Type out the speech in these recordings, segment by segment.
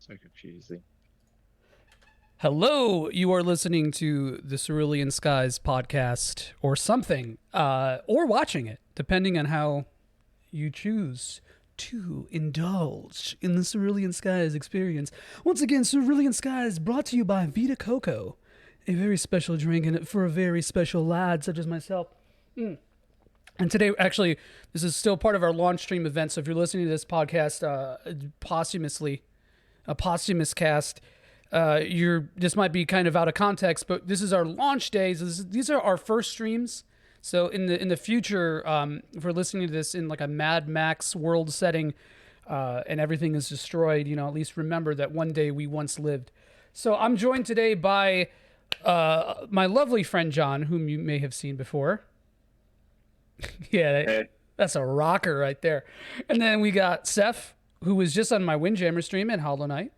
So confusing. Hello, you are listening to the Cerulean Skies podcast or something, or watching it, depending on how you choose to indulge in the Cerulean Skies experience. Once again, Cerulean Skies brought to you by Vita Coco, a very special drink and for a very special lad such as myself. And today, actually, this is still part of our launch stream event, so if you're listening to this podcast posthumously, a posthumous cast, this might be kind of out of context, but this is our launch days. These are our first streams. So in the future, if we're listening to this in like a Mad Max world setting, and everything is destroyed, at least remember that one day we once lived. So I'm joined today by my lovely friend John, whom you may have seen before. Yeah, that's a rocker right there. And then we got Seph, who was just on my Windjammer stream at Hollow Knight.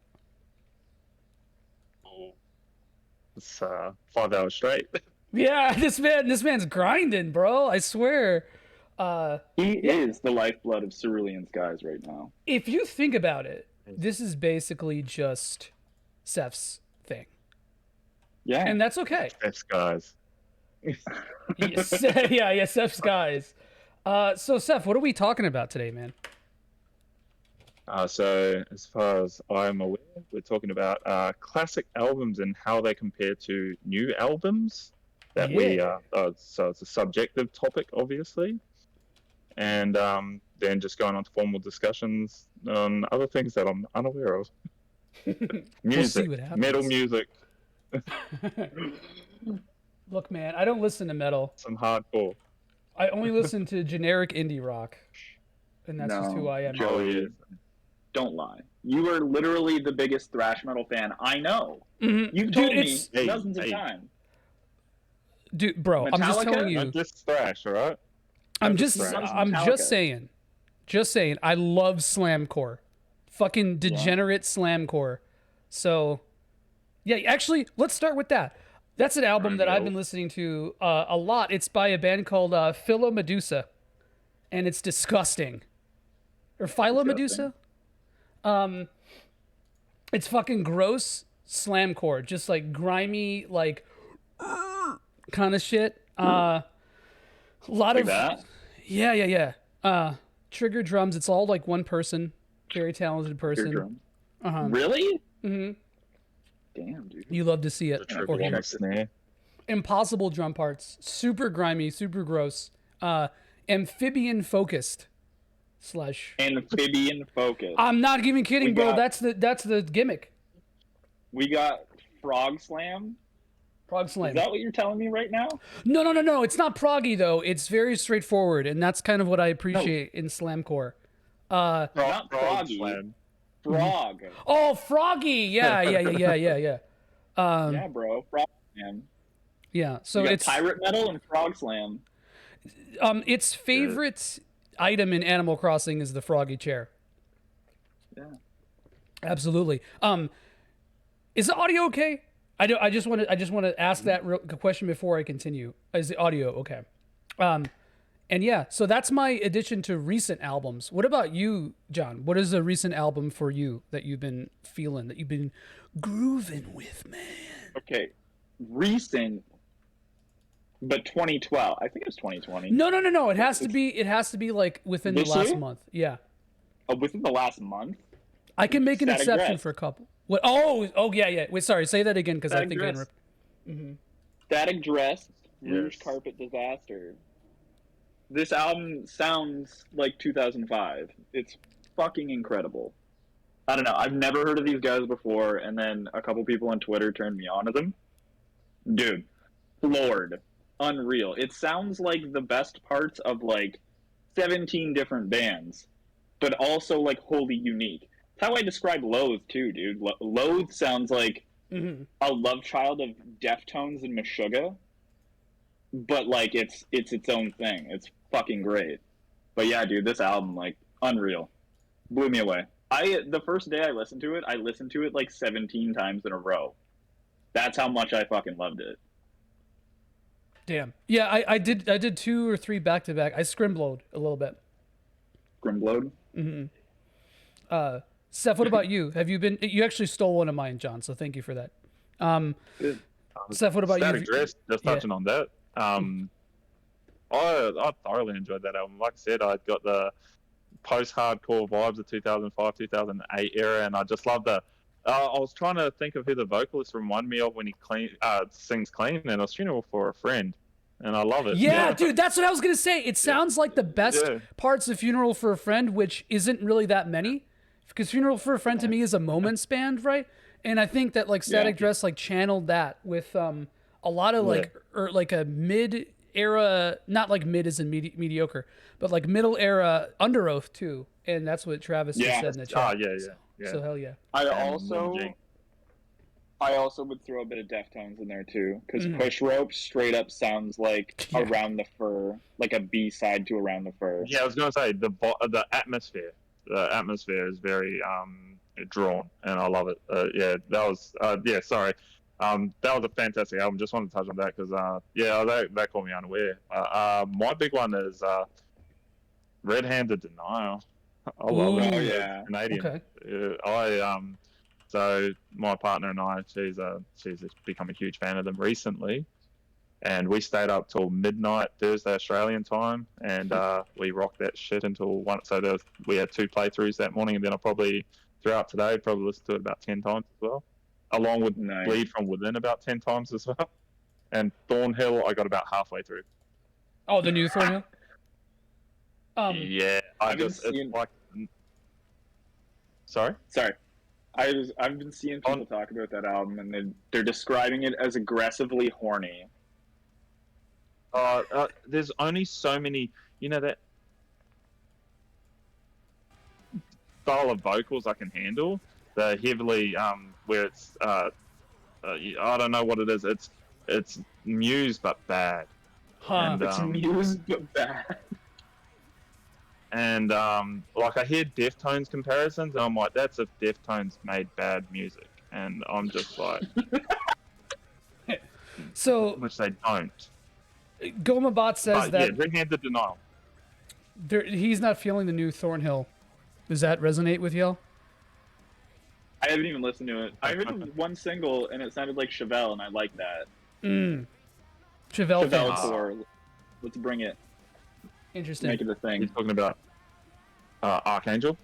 It's 5 hours straight. Yeah, this man's grinding, bro. I swear. He is the lifeblood of Cerulean Skies right now. If you think about it, this is basically just Seph's thing. Yeah. And that's okay. Best guys. Yes, yeah, Seph's guys. So Seph, what are we talking about today, man? So as far as I'm aware, we're talking about classic albums and how they compare to new albums. So it's a subjective topic, obviously. And then just going on to formal discussions on other things that I'm unaware of. Music, metal music. Look, man, I don't listen to metal. Some hardcore. I only listen to generic indie rock. And that's just who I am. Joey, don't lie. You are literally the biggest thrash metal fan I know. Mm-hmm. You've told me dozens of times. Dude, bro, Metallica? I'm just telling you. Not just thrash, all right? I'm just saying. I love slamcore. Fucking degenerate slamcore. So, yeah, actually, let's start with that. That's an album that I've been listening to a lot. It's by a band called Philo Medusa, and it's disgusting. Or Philo Medusa? It's fucking gross slamcore, just like grimy, like kind of shit. A lot of that? Yeah. Trigger drums. It's all like one person, very talented person. Really? Mm-hmm. Damn, dude. You love to see it. Or snare. Impossible drum parts. Super grimy, super gross. Amphibian focused. Amphibian focus. I'm not even kidding, bro. That's the gimmick. We got Frog Slam. Prog Slam. Is that what you're telling me right now? No. It's not proggy though. It's very straightforward, and that's kind of what I appreciate in slamcore. Not proggy. Slam. Frog. Oh, froggy. Yeah. Yeah, bro. Frog Slam. Yeah. So You got it's Pirate Metal and Frog Slam. its favorite item in Animal Crossing is the froggy chair. Yeah. Absolutely. Is the audio okay? I just want to ask that question before I continue. Is the audio okay? And yeah, so that's my addition to recent albums. What about you, John? What is a recent album for you that you've been feeling, that you've been grooving with, man? Okay, recent, but 2012. I think it was 2020. No. It has to be like within the last month. Yeah. Oh, within the last month? I can make an Static exception Dress. for a couple. What? Oh, yeah. Wait, sorry. Say that again because I think I Dress. interrupted. Static Dress, Rouge Yes. Carpet Disaster. This album sounds like 2005. It's fucking incredible. I don't know. I've never heard of these guys before, and then a couple people on Twitter turned me on to them. Dude, floored. Unreal. It sounds like the best parts of like 17 different bands, but also like wholly unique. That's how I describe Loathe too, dude. Loathe sounds like a love child of Deftones and Meshuggah, but like it's its own thing. It's fucking great. But yeah, dude, this album, like, unreal. Blew me away. The first day I listened to it like 17 times in a row. That's how much I fucking loved it. Damn. Yeah, I did 2 or 3 back to back. I scrimbled a little bit. Grimblode? Mm-hmm. Seph, what about you? Have you been? You actually stole one of mine, John. So thank you for that. Seph, what about Static you? Dress, just touching on that. I thoroughly enjoyed that album. Like I said, I got the post-hardcore vibes of 2005, 2008 era, and I just love the. I was trying to think of who the vocalist reminded me of when he sings clean, and it's Funeral for a Friend, and I love it. Yeah, dude, that's what I was gonna say. It sounds like the best parts of Funeral for a Friend, which isn't really that many, because Funeral for a Friend to me is a moments band, right? And I think that like Static Dress like channeled that with a lot of like a mid era, not like mid as in mediocre, but like middle era Under Oath too, and that's what Travis just said in the chat. So hell yeah. I also would throw a bit of Deftones in there too, because Push Rope straight up sounds like Around the Fur, like a B side to Around the Fur. Yeah, I was gonna say the atmosphere. The atmosphere is very drawn, and I love it. That was sorry. That was a fantastic album. Just wanted to touch on that because that caught me unaware. My big one is Red-Handed Denial. I love it. Oh yeah, Canadian. Okay. So my partner and I, she's become a huge fan of them recently, and we stayed up till midnight Thursday Australian time, and we rocked that shit until one. So we had 2 playthroughs that morning, and then I probably throughout today probably listened to it about 10 times as well, along with Bleed From Within about 10 times as well, and Thornhill I got about halfway through. Oh, the new Thornhill. Yeah, it's like. Sorry. I've been seeing people talk about that album, and they're describing it as aggressively horny. There's only so many, that style of vocals I can handle. The heavily, where it's, I don't know what it is. It's Muse but bad. Huh? It's Muse but bad. And like I hear Deftones comparisons, and I'm like, that's if Deftones made bad music, and I'm just like, so which they don't. Gomabot says that Red-Handed Denial. He's not feeling the new Thornhill. Does that resonate with y'all? I haven't even listened to it. I heard one single, and it sounded like Chevelle, and I like that. Chevelle tour. Let's bring it. Interesting. Make it a thing. You're talking about Archangel?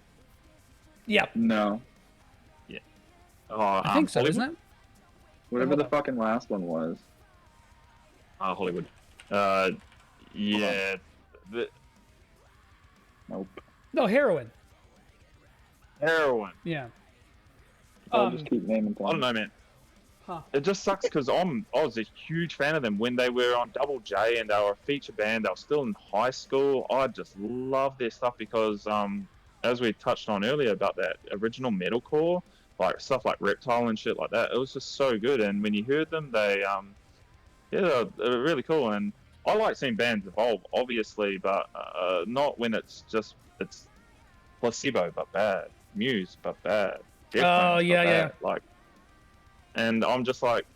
Yeah. No. Yeah. I think so, Hollywood? isn't it? Whatever the fucking last one was. Hollywood. Yeah. Nope. No, Heroin. Heroin. Yeah. I'll just keep naming things. I don't know, man. Huh. It just sucks because I was a huge fan of them when they were on Double J and they were a feature band. They were still in high school. I just love their stuff because, as we touched on earlier about that original metalcore, like stuff like Reptile and shit like that, it was just so good. And when you heard them, they're really cool. And I like seeing bands evolve, obviously, but not when it's Placebo but bad, Muse but bad. Yeah. Like. And I'm just like,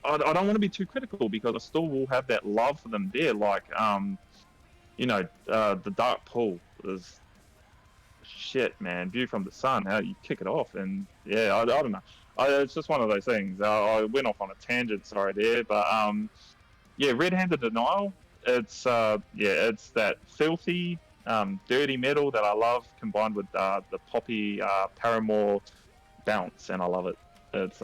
I don't want to be too critical because I still will have that love for them there. Like, the Dark Pool is shit, man. View from the Sun, how you kick it off. And yeah, I don't know. It's just one of those things. I went off on a tangent, sorry there. But Red-Handed Denial, it's that filthy, dirty metal that I love combined with the poppy Paramore bounce, and I love it. It's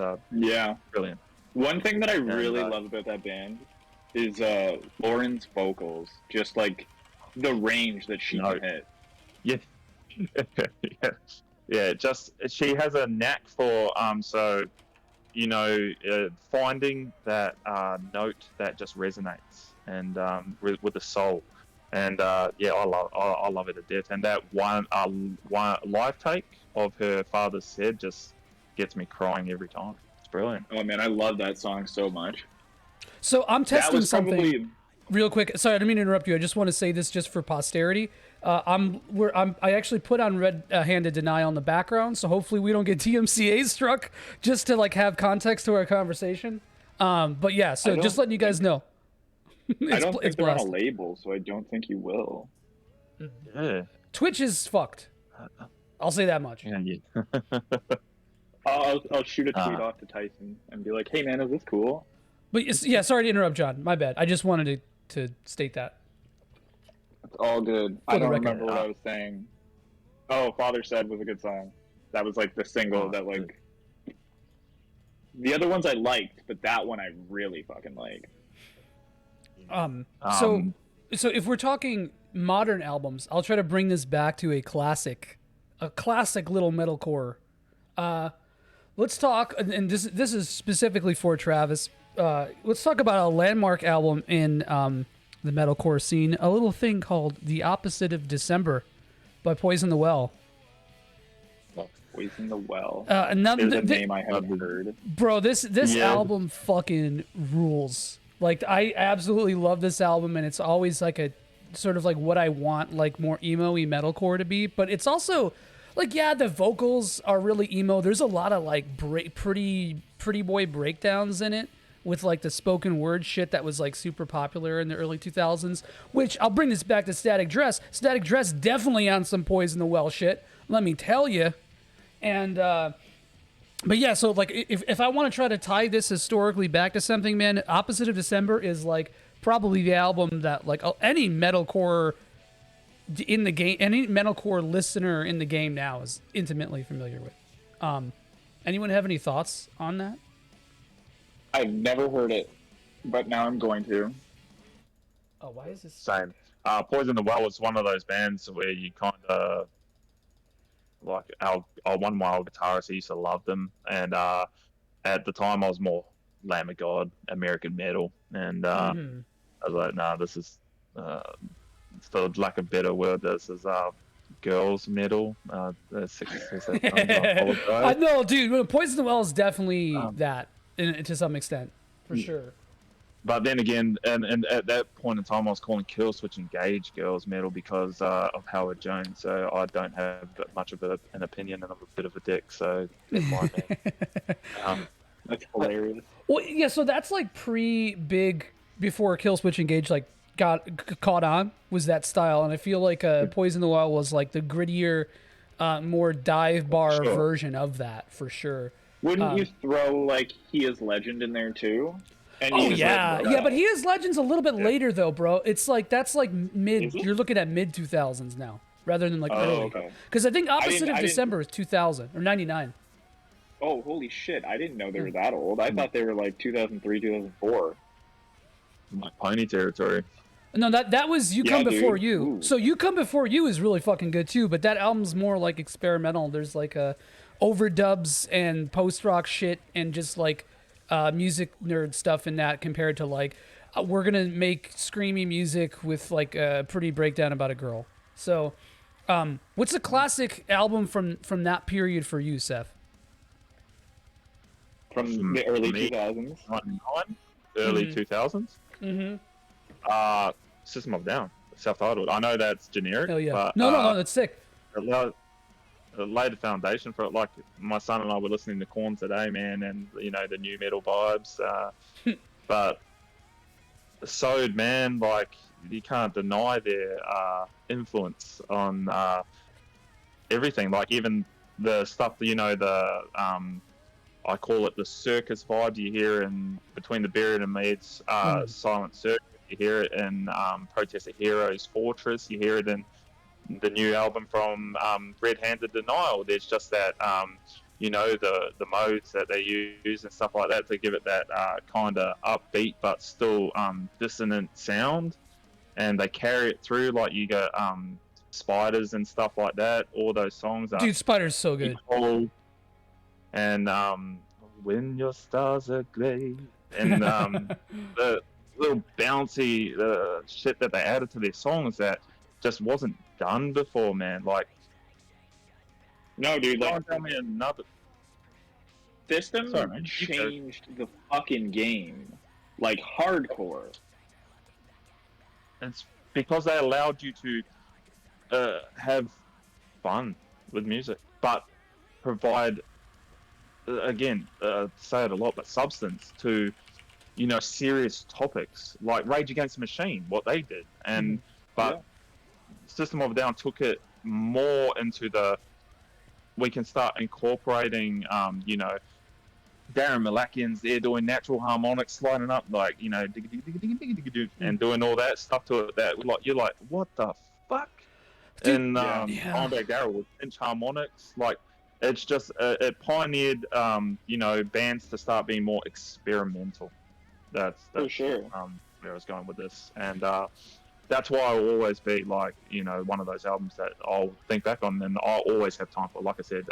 brilliant. One thing that I really love about that band is Lauren's vocals, just like the range that she can hit. Yeah. Just she has a knack for finding that note that just resonates and with the soul. And I love it to death. And that one live take of her Father's Said just gets me crying every time. It's brilliant. Oh man, I love that song so much. So I'm testing something probably... real quick. Sorry, I didn't mean to interrupt you. I just want to say this just for posterity. I actually put on Red-Handed Denial in the background, so hopefully we don't get DMCA struck, just to like have context to our conversation. But yeah, so just letting you guys know. I don't think they're on a label, so I don't think you will. Yeah. Twitch is fucked. I'll say that much. Yeah. I'll shoot a tweet off to Tyson and be like, "Hey man, is this cool?" But yeah, sorry to interrupt, John. My bad. I just wanted to state that. It's all good. For I the don't record. remember what I was saying. Oh, Father Said was a good song. That was like the single that like. The other ones I liked, but that one I really fucking liked. So if we're talking modern albums, I'll try to bring this back to a classic little metalcore. Let's talk, and this is specifically for Travis. Let's talk about a landmark album in the metalcore scene. A little thing called "The Opposite of December" by Poison the Well. Poison the Well. There's a name I haven't heard. Bro, this album fucking rules. Like, I absolutely love this album, and it's always like a sort of like what I want, like more emo-y metalcore to be. But it's also like, yeah, the vocals are really emo. There's a lot of like pretty boy breakdowns in it with like the spoken word shit that was like super popular in the early 2000s. Which I'll bring this back to Static Dress. Static Dress definitely on some Poison the Well shit. Let me tell you. And but yeah, so like if I want to try to tie this historically back to something, man, Opposite of December is like probably the album that like any metalcore in the game, any metalcore listener in the game now is intimately familiar with. Anyone have any thoughts on that? I've never heard it, but now I'm going to. Oh, why is this? Same. Poison the Well was one of those bands where you kind of like one of my old guitarists used to love them, and at the time I was more Lamb of God, American metal, and I was like, nah, this is for lack of a better word, this is girls metal. I know, dude. Poison the Well is definitely that, to some extent, for sure. But then again, and at that point in time, I was calling Killswitch Engage girls metal because of Howard Jones. So I don't have much of an opinion, and I'm a bit of a dick. So never mind me. That's hilarious. Well, yeah. So that's like before Killswitch Engage like got caught on, was that style, and I feel like Poison the Well was like the grittier, more dive bar version of that for sure. Wouldn't you throw like He Is Legend in there too? And but He Is Legend's a little bit later though, bro. It's like that's like mid. You're looking at mid 2000s now, rather than like early. Okay. Because I think Opposite of December is 2000 or 99. Oh, holy shit! I didn't know they were that old. I thought they were like 2003, 2004. Like Pony territory. No, that was You Come Before You. Ooh. So You Come Before You is really fucking good too. But that album's more like experimental. There's like overdubs and post rock shit and just like. Music nerd stuff in that compared to like we're gonna make screamy music with like a pretty breakdown about a girl. So what's a classic album from that period for you, Seph? From the early 2000s? Early 2000s? System of a Down, self-titled. I know that's generic. Hell yeah. But, no, that's sick. Laid the foundation for it. Like my son and I were listening to Korn today, man, and you know the new metal vibes. But Sode, man, like you can't deny their influence on everything. Like even the stuff that I call it the circus vibe you hear in Between the Buried and Mead's Silent Circus. You hear it in Protest of Heroes Fortress. You hear it in the new album from Red Handed Denial. There's just that, the modes that they use and stuff like that to give it that kind of upbeat but still dissonant sound. And they carry it through like you got Spiders and stuff like that. All those songs are... Dude, Spiders so good. Cool. And When Your Stars Are Gray. And the little bouncy shit that they added to their songs that just wasn't done before, man. Like, no, dude. Like, tell me another. System changed the fucking game, like hardcore. It's because they allowed you to have fun with music, but provide, say it a lot, but substance to, serious topics like Rage Against the Machine, what they did, and System of a Down took it more into the we can start incorporating, you know, Darren Malakian's there doing natural harmonics, sliding up like, you know, and doing all that stuff to it. That like you're like, what the fuck? Dude, And Dimebag Darrell with pinch harmonics, like it's just it pioneered, you know, bands to start being more experimental. That's For sure. Where I was going with this, and that's why I'll always be like, you know, one of those albums that I'll think back on, and I'll always have time for. Like I said,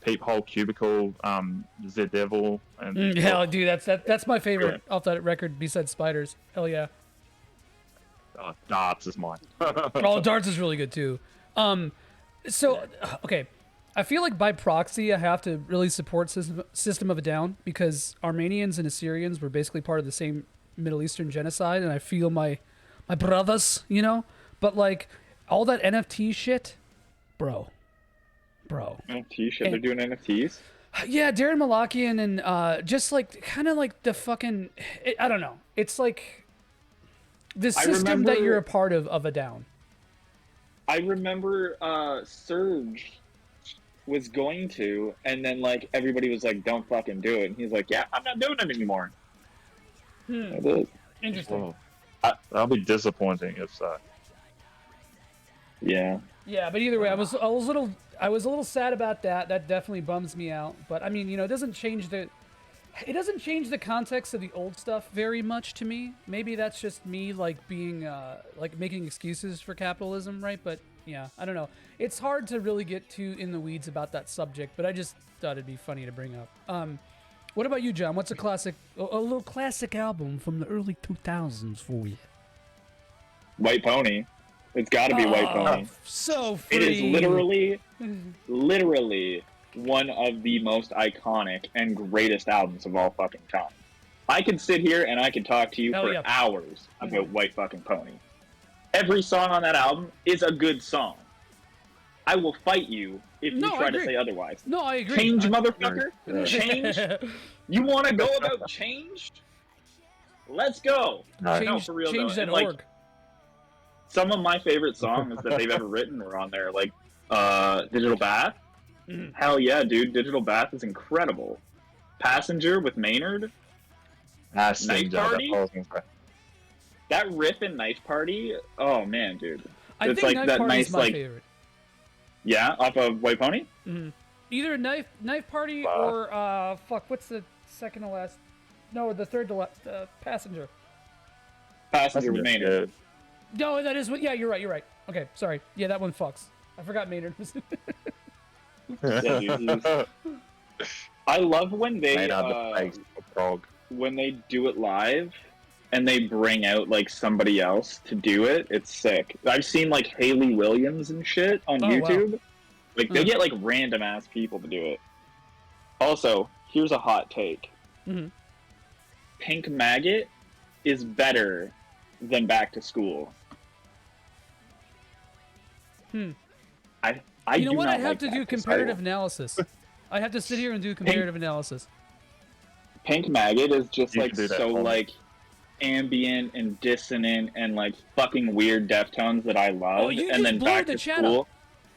Peephole, Cubicle, The Devil, and hell, dude, that's my favorite off that record besides Spiders. Hell yeah. Darts is mine. Oh, Darts is really good too. So okay, I feel like by proxy I have to really support System of a Down because Armenians and Assyrians were basically part of the same Middle Eastern genocide, and I feel my brothers, you know. But like all that NFT shit, bro. NFT shit. They're doing NFTs. Yeah, Darren Malakian and just like kind of like the fucking I don't know. It's like the system that you're a part of a down. I remember Surge was going to, and then like everybody was like, "Don't fucking do it," and he's like, "Yeah, I'm not doing it anymore." Interesting. That'll be disappointing if so. Yeah. Yeah, but either way, I was a little sad about that. That definitely bums me out. But I mean, you know, it doesn't change the context of the old stuff very much to me. Maybe that's just me like being like making excuses for capitalism, right? But yeah, I don't know. It's hard to really get too in the weeds about that subject, but I just thought it'd be funny to bring up. What about you, John? What's a little classic album from the early 2000s for you? White Pony. It's got to be White Pony. So free. It is literally one of the most iconic and greatest albums of all fucking time. I could sit here and I could talk to you for hours about White fucking Pony. Every song on that album is a good song. I will fight you if you try to say otherwise. No, I agree. Change, motherfucker. Change. You want to go about change? Let's go. Change, for real change though. that Like, org. some of my favorite songs that they've ever written were on there, like Digital Bath. Hell yeah, dude. Digital Bath is incredible. Passenger with Maynard. Night Party. That riff in Night Party. Oh man, dude. I think Night Party is my favorite. Yeah, off of White Pony? Mm-hmm. Either Knife Party or, what's the second to last? No, the third to last, Passenger. Passenger with Maynard. No, that is what, yeah, you're right. Okay, sorry. Yeah, that one fucks. I forgot Maynard. I love when they, when they do it live, and they bring out like somebody else to do it. It's sick. I've seen like Haley Williams and shit on YouTube. Wow. Like they get like random ass people to do it. Also, here's a hot take. Pink Maggot is better than Back to School. I you know what? I have like to do comparative analysis. I have to sit here and do comparative analysis. Pink Maggot is just like so like ambient and dissonant and like fucking weird Deftones that I love. Oh, you and just then blew Back the to chat School. up.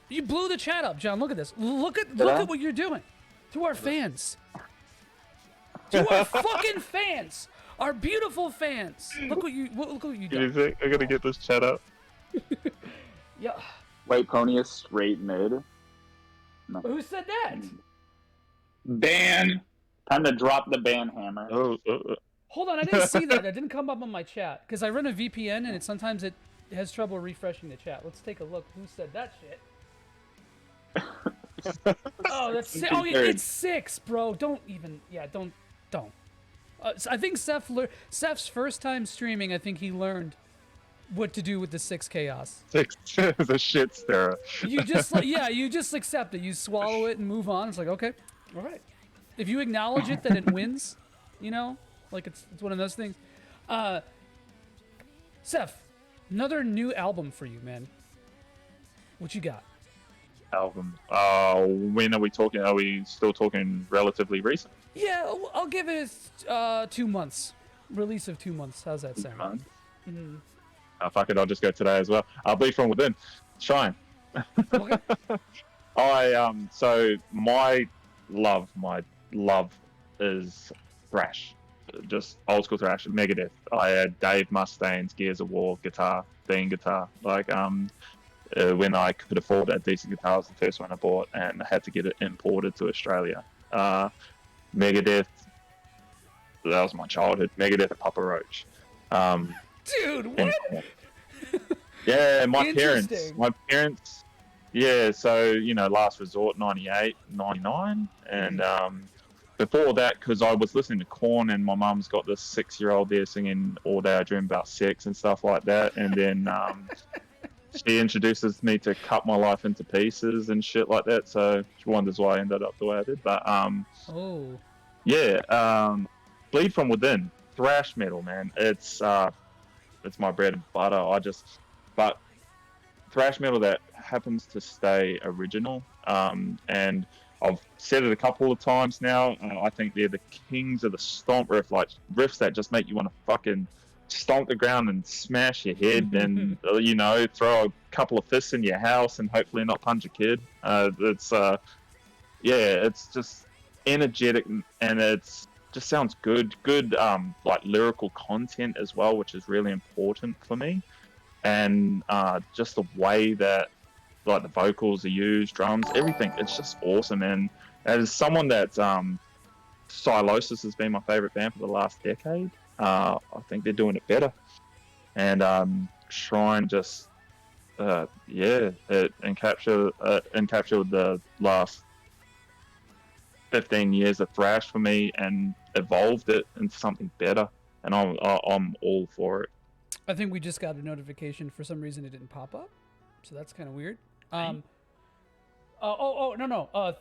You blew the chat up, John. Look at this. Look at what you're doing to our fans. To our fucking fans. Our beautiful fans. Look what you done. You think I'm gonna get this chat up? Yeah. White Pony is straight mid. No. Who said that? Ban. Time to drop the ban hammer. Hold on, I didn't see that. That didn't come up on my chat because I run a VPN and sometimes it has trouble refreshing the chat. Let's take a look. Who said that shit? Oh, that's oh yeah, it's 6, bro. Don't even. Yeah, don't. I think Seph's first time streaming. I think he learned what to do with the 6 chaos. 6 the shit stirrer. You just you just accept it. You swallow it and move on. It's like, okay, all right. If you acknowledge it, that it wins. You know, like it's one of those things. Seph, another new album for you, man. What you got? Album. When are we talking? Are we still talking relatively recent? Yeah, I'll give it 2 months. Release of 2 months. How's that sound? Fuck it, I'll just go today as well. I'll be from within. Shine. Okay. So my love is thrash, just old school thrash, Megadeth. I had Dave Mustaine's Gears of War guitar, Bean guitar. When I could afford a decent guitar, it was the first one I bought, and I had to get it imported to Australia. Megadeth, that was my childhood. Megadeth and Papa Roach. Dude, what? Yeah, my parents. Yeah, so Last Resort 98, 99, and before that, because I was listening to Korn, and my mum's got this 6-year-old there singing "All Day I Dream About Sex" and stuff like that, and then she introduces me to "Cut My Life Into Pieces" and shit like that. So she wonders why I ended up the way I did. But Bleed From Within, thrash metal, man. It's my bread and butter. But thrash metal that happens to stay original. And I've said it a couple of times now. I think they're the kings of the stomp riff, like riffs that just make you want to fucking stomp the ground and smash your head and throw a couple of fists in your house and hopefully not punch a kid. It's just energetic, and it's just sounds good like lyrical content as well, which is really important for me. And just the way that like the vocals are used, drums, everything, it's just awesome. And as someone that's Silosis has been my favorite band for the last decade, I think they're doing it better. And Shrine just it encaptured the last 15 years of thrash for me and evolved it into something better, and I'm all for it. I think we just got a notification. For some reason, it didn't pop up, so that's kind of weird. No.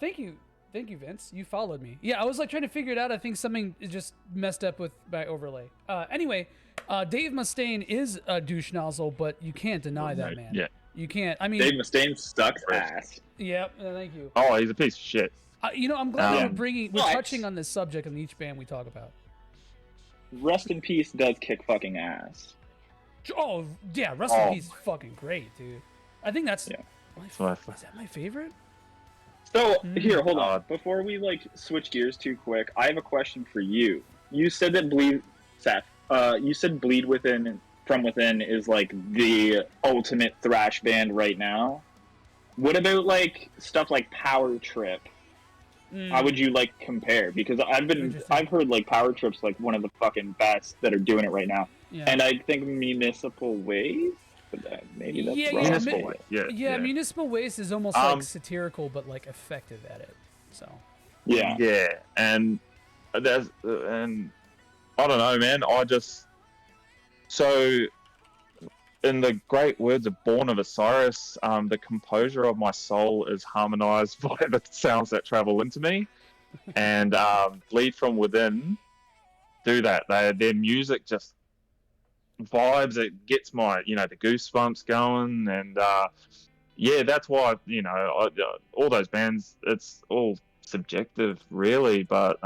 Thank you, Vince. You followed me. Yeah, I was like trying to figure it out. I think something just messed up with my overlay. Anyway, Dave Mustaine is a douche nozzle, but you can't deny that, man. Yeah, you can't. I mean, Dave Mustaine sucks ass. Yep. Thank you. Oh, he's a piece of shit. I'm glad we're touching on this subject in each band we talk about. Rest in Peace does kick fucking ass. Oh yeah, Rest in Peace is fucking great, dude. I think that's is that my favorite? So here, hold on. Before we switch gears too quick, I have a question for you. You said that Seph, you said Bleed From Within is like the ultimate thrash band right now. What about stuff like Power Trip? How would you compare? Because I've heard Power Trip's one of the fucking best that are doing it right now. Yeah. And I think Municipal Waste, but maybe that's wrong. Municipal Waste. Yeah. Municipal Waste is almost satirical, but effective at it. So. Yeah, and I don't know, man. In the great words of Born of Osiris, the composure of my soul is harmonized by the sounds that travel into me, and Bleed From Within do that. Their music just vibes. It gets my the goosebumps going, and that's why all those bands, it's all subjective really, but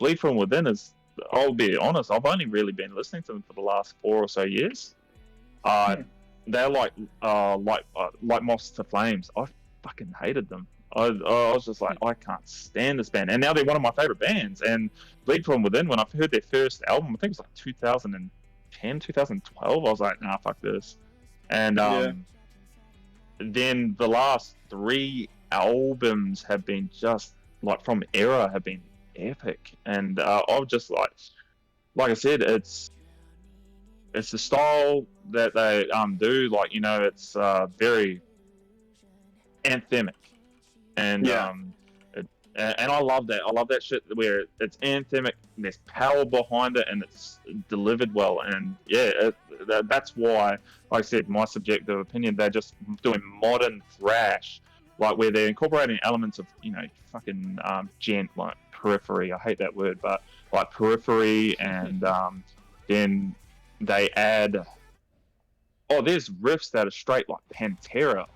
Bleed From Within is, I'll be honest, I've only really been listening to them for the last 4 or so years. They're like Moths to Flames. I fucking hated them. I was just like, I can't stand this band, and now they're one of my favorite bands. And Bleed From Within, when I heard their first album, I think it was 2010, 2012, I was like, nah, fuck this. And then the last 3 albums have been just from Era have been epic, and I'm just like I said, it's the style that they do, it's very anthemic, and and I love that. I love that shit where it's anthemic, and there's power behind it, and it's delivered well. And that's why, like I said, my subjective opinion, they're just doing modern thrash, where they're incorporating elements of fucking periphery. I hate that word, but periphery, and then they add. There's riffs that are straight Pantera,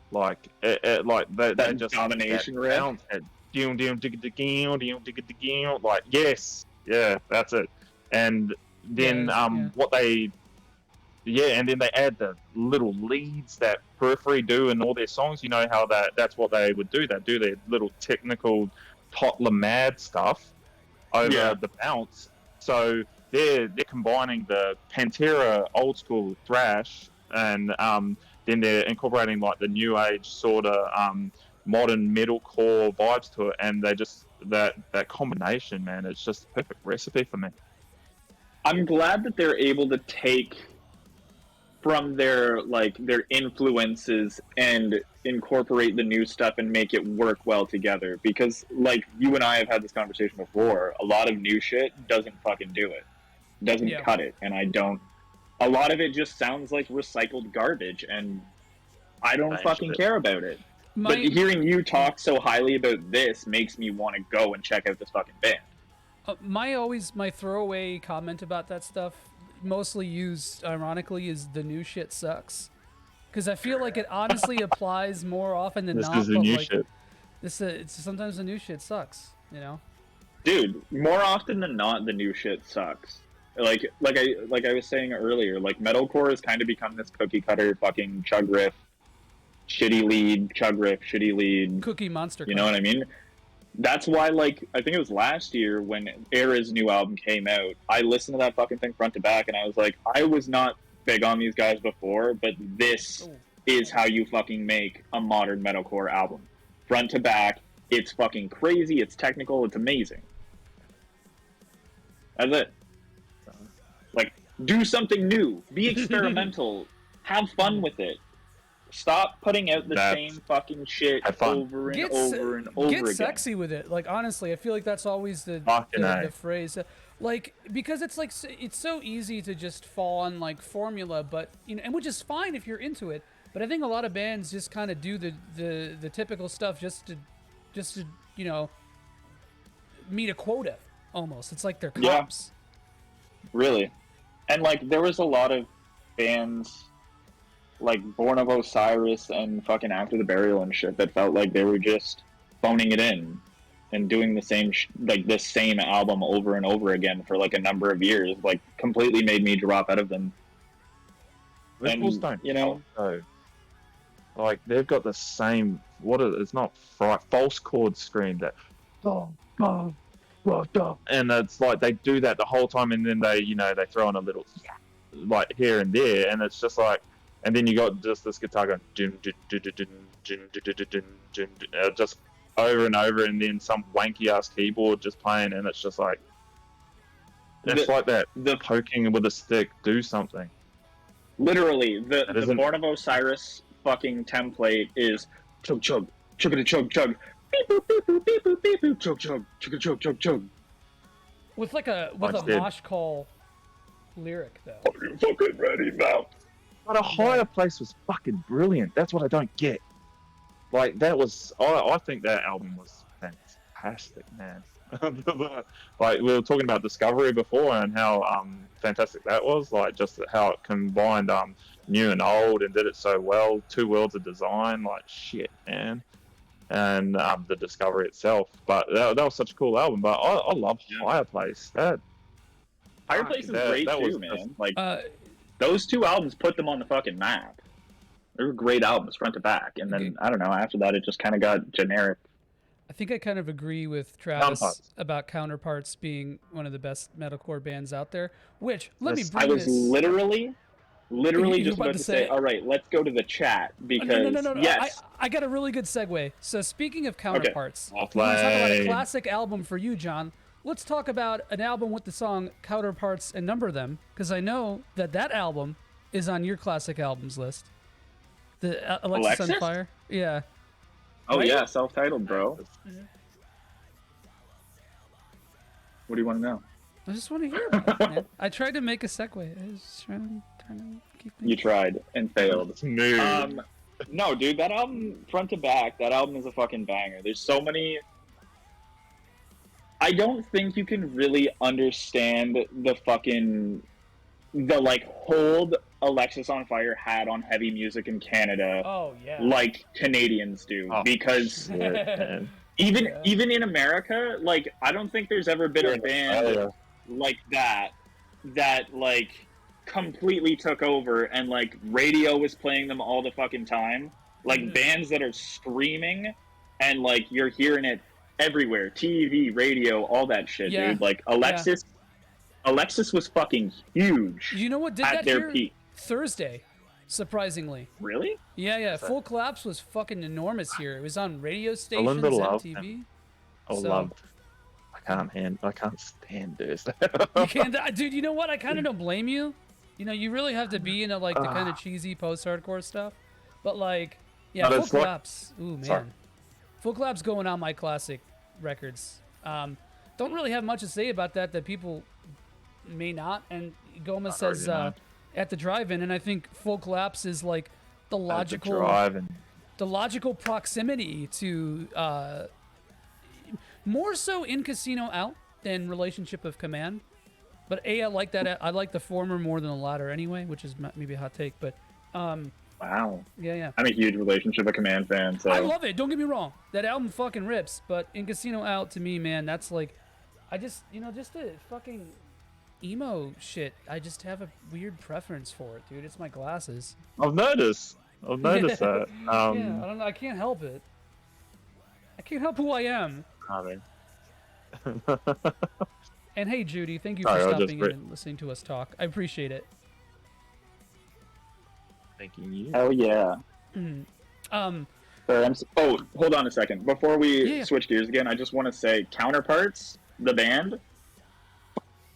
they just domination riff. Yes, yeah, that's it. And then what they yeah, and then they add the little leads that Periphery do in all their songs. You know how that's what they would do. They do their little technical toddler mad stuff over the bounce. So they're combining the Pantera old school thrash, and then they're incorporating like the new age sort of modern metalcore vibes to it, and they just that combination, man, it's just a perfect recipe for me. I'm glad that they're able to take from their influences and incorporate the new stuff and make it work well together, because like you and I have had this conversation before, a lot of new shit doesn't fucking do it, doesn't cut it, and a lot of it just sounds like recycled garbage, and I don't fucking care about it. But hearing you talk so highly about this makes me want to go and check out this fucking band. My throwaway comment about that stuff, mostly used ironically, is the new shit sucks, because I feel like it honestly applies more often than not. This is the new shit. It's sometimes the new shit sucks, you know. Dude, more often than not, the new shit sucks. Like I was saying earlier, like metalcore has kind of become this cookie cutter fucking chug riff, shitty lead, chug riff, shitty lead, Cookie Monster. You know what I mean? That's why, like, I think it was last year when Era's new album came out, I listened to that fucking thing front to back, and I was like, I was not big on these guys before, but this is how you fucking make a modern metalcore album. Front to back, it's fucking crazy, it's technical, it's amazing. That's it. Like, do something new, be experimental, have fun with it. Stop putting out the same fucking shit over and over and over again. Get sexy with it. Like, honestly, I feel like that's always the phrase. Like, because it's like, it's so easy to just fall on like formula, but you know, and which is fine if you're into it. But I think a lot of bands just kind of do the typical stuff just to you know, meet a quota almost. It's like they're cops. Yeah, really. And like there was a lot of bands like Born of Osiris and fucking After the Burial and shit that felt like they were just phoning it in and doing the same the same album over and over again for like a number of years, like completely made me drop out of them. Vocals don't, you know, like they've got the same it's not false chord scream that and it's like they do that the whole time, and then they they throw in a little like here and there, and it's just like. And then you got just this guitar going, just over and over, and then some wanky ass keyboard just playing, and it's just like, it's like that. The poking with a stick, do something. Literally, the Born of Osiris fucking template is chug chug, chugga chug chug, beep boop beep boop beep boop beep boop, chug chug, chugga chug chug chug. With a mosh call lyric though. Are you fucking ready, Mount? But a higher place was fucking brilliant. That's what I don't get. Like that was, I think that album was fantastic, man. Like we were talking about Discovery before and how fantastic that was. Like just how it combined new and old and did it so well. Two worlds of design, like shit, man. And the Discovery itself. But that was such a cool album. But I love Higher Place. Higher Place is great too, man. Like. Those two albums put them on the fucking map. They were great albums, front to back. And then, I don't know, after that, it just kind of got generic. I think I kind of agree with Travis about Counterparts being one of the best metalcore bands out there. Which, let me bring this... I was literally just about to say, all right, let's go to the chat, because, no. Yes. I got a really good segue. So, speaking of Counterparts, we're going to talk about a classic album for you, John. Let's talk about an album with the song Counterparts and number them, because I know that album is on your classic albums list. The Alexis on Fire? Yeah. Oh, right? Yeah, self-titled, bro. What do you want to know? I just want to hear about it, man. I tried to make a segue. I was trying to keep it. You tried and failed. No, dude, that album, front to back, that album is a fucking banger. There's so many... I don't think you can really understand the hold Alexis on Fire had on heavy music in Canada like Canadians do. Because even in America, like, I don't think there's ever been a band like that like completely took over, and like radio was playing them all the fucking time. Like bands that are screaming, and like you're hearing it everywhere, TV, radio, all that shit, dude. Like Alexis was fucking huge. You know what did at that their here? peak. Thursday, surprisingly. Really? Yeah. Full Collapse was fucking enormous here. It was on radio stations and TV. Loved. I can't stand this. You can't, dude. You know what? I kind of don't blame you. You know, you really have to be into like the kind of cheesy post-hardcore stuff. But like, yeah, Full Collapse. Ooh man, sorry. Full Collapse going on my classic records. Don't really have much to say about that people may not. And Gomez says at the drive-in, and I think Full Collapse is like the logical proximity to more so In Casino Out than Relationship of Command. But I like that. I like the former more than the latter anyway, which is maybe a hot take. But wow. Yeah. I'm a huge Relationship of Command fan. So I love it. Don't get me wrong. That album fucking rips. But In Casino Out to me, man, that's like, I just the fucking emo shit. I just have a weird preference for it, dude. It's my glasses. I've noticed that. Yeah, I don't know. I can't help it. I can't help who I am. And hey, Judy, thank you for stopping in and listening to us talk. I appreciate it. Thanking you. Hell yeah. Sorry, hold on a second. Before we switch gears again, I just want to say Counterparts, the band,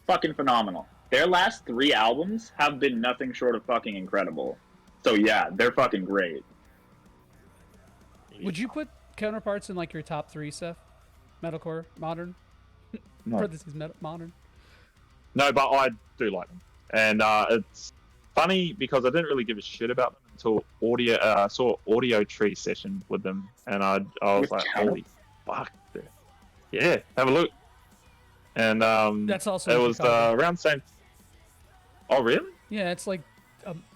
fucking phenomenal. Their last 3 albums have been nothing short of fucking incredible. So yeah, they're fucking great. Would you put Counterparts in like your top 3, Seph? Metalcore, modern? No. Parentheses, modern? No, but I do like them. And it's funny because I didn't really give a shit about them until I saw Audio Tree session with them. And I was like, holy fuck. Yeah, have a look. And that's also it was around the same. Oh, really? Yeah, it's like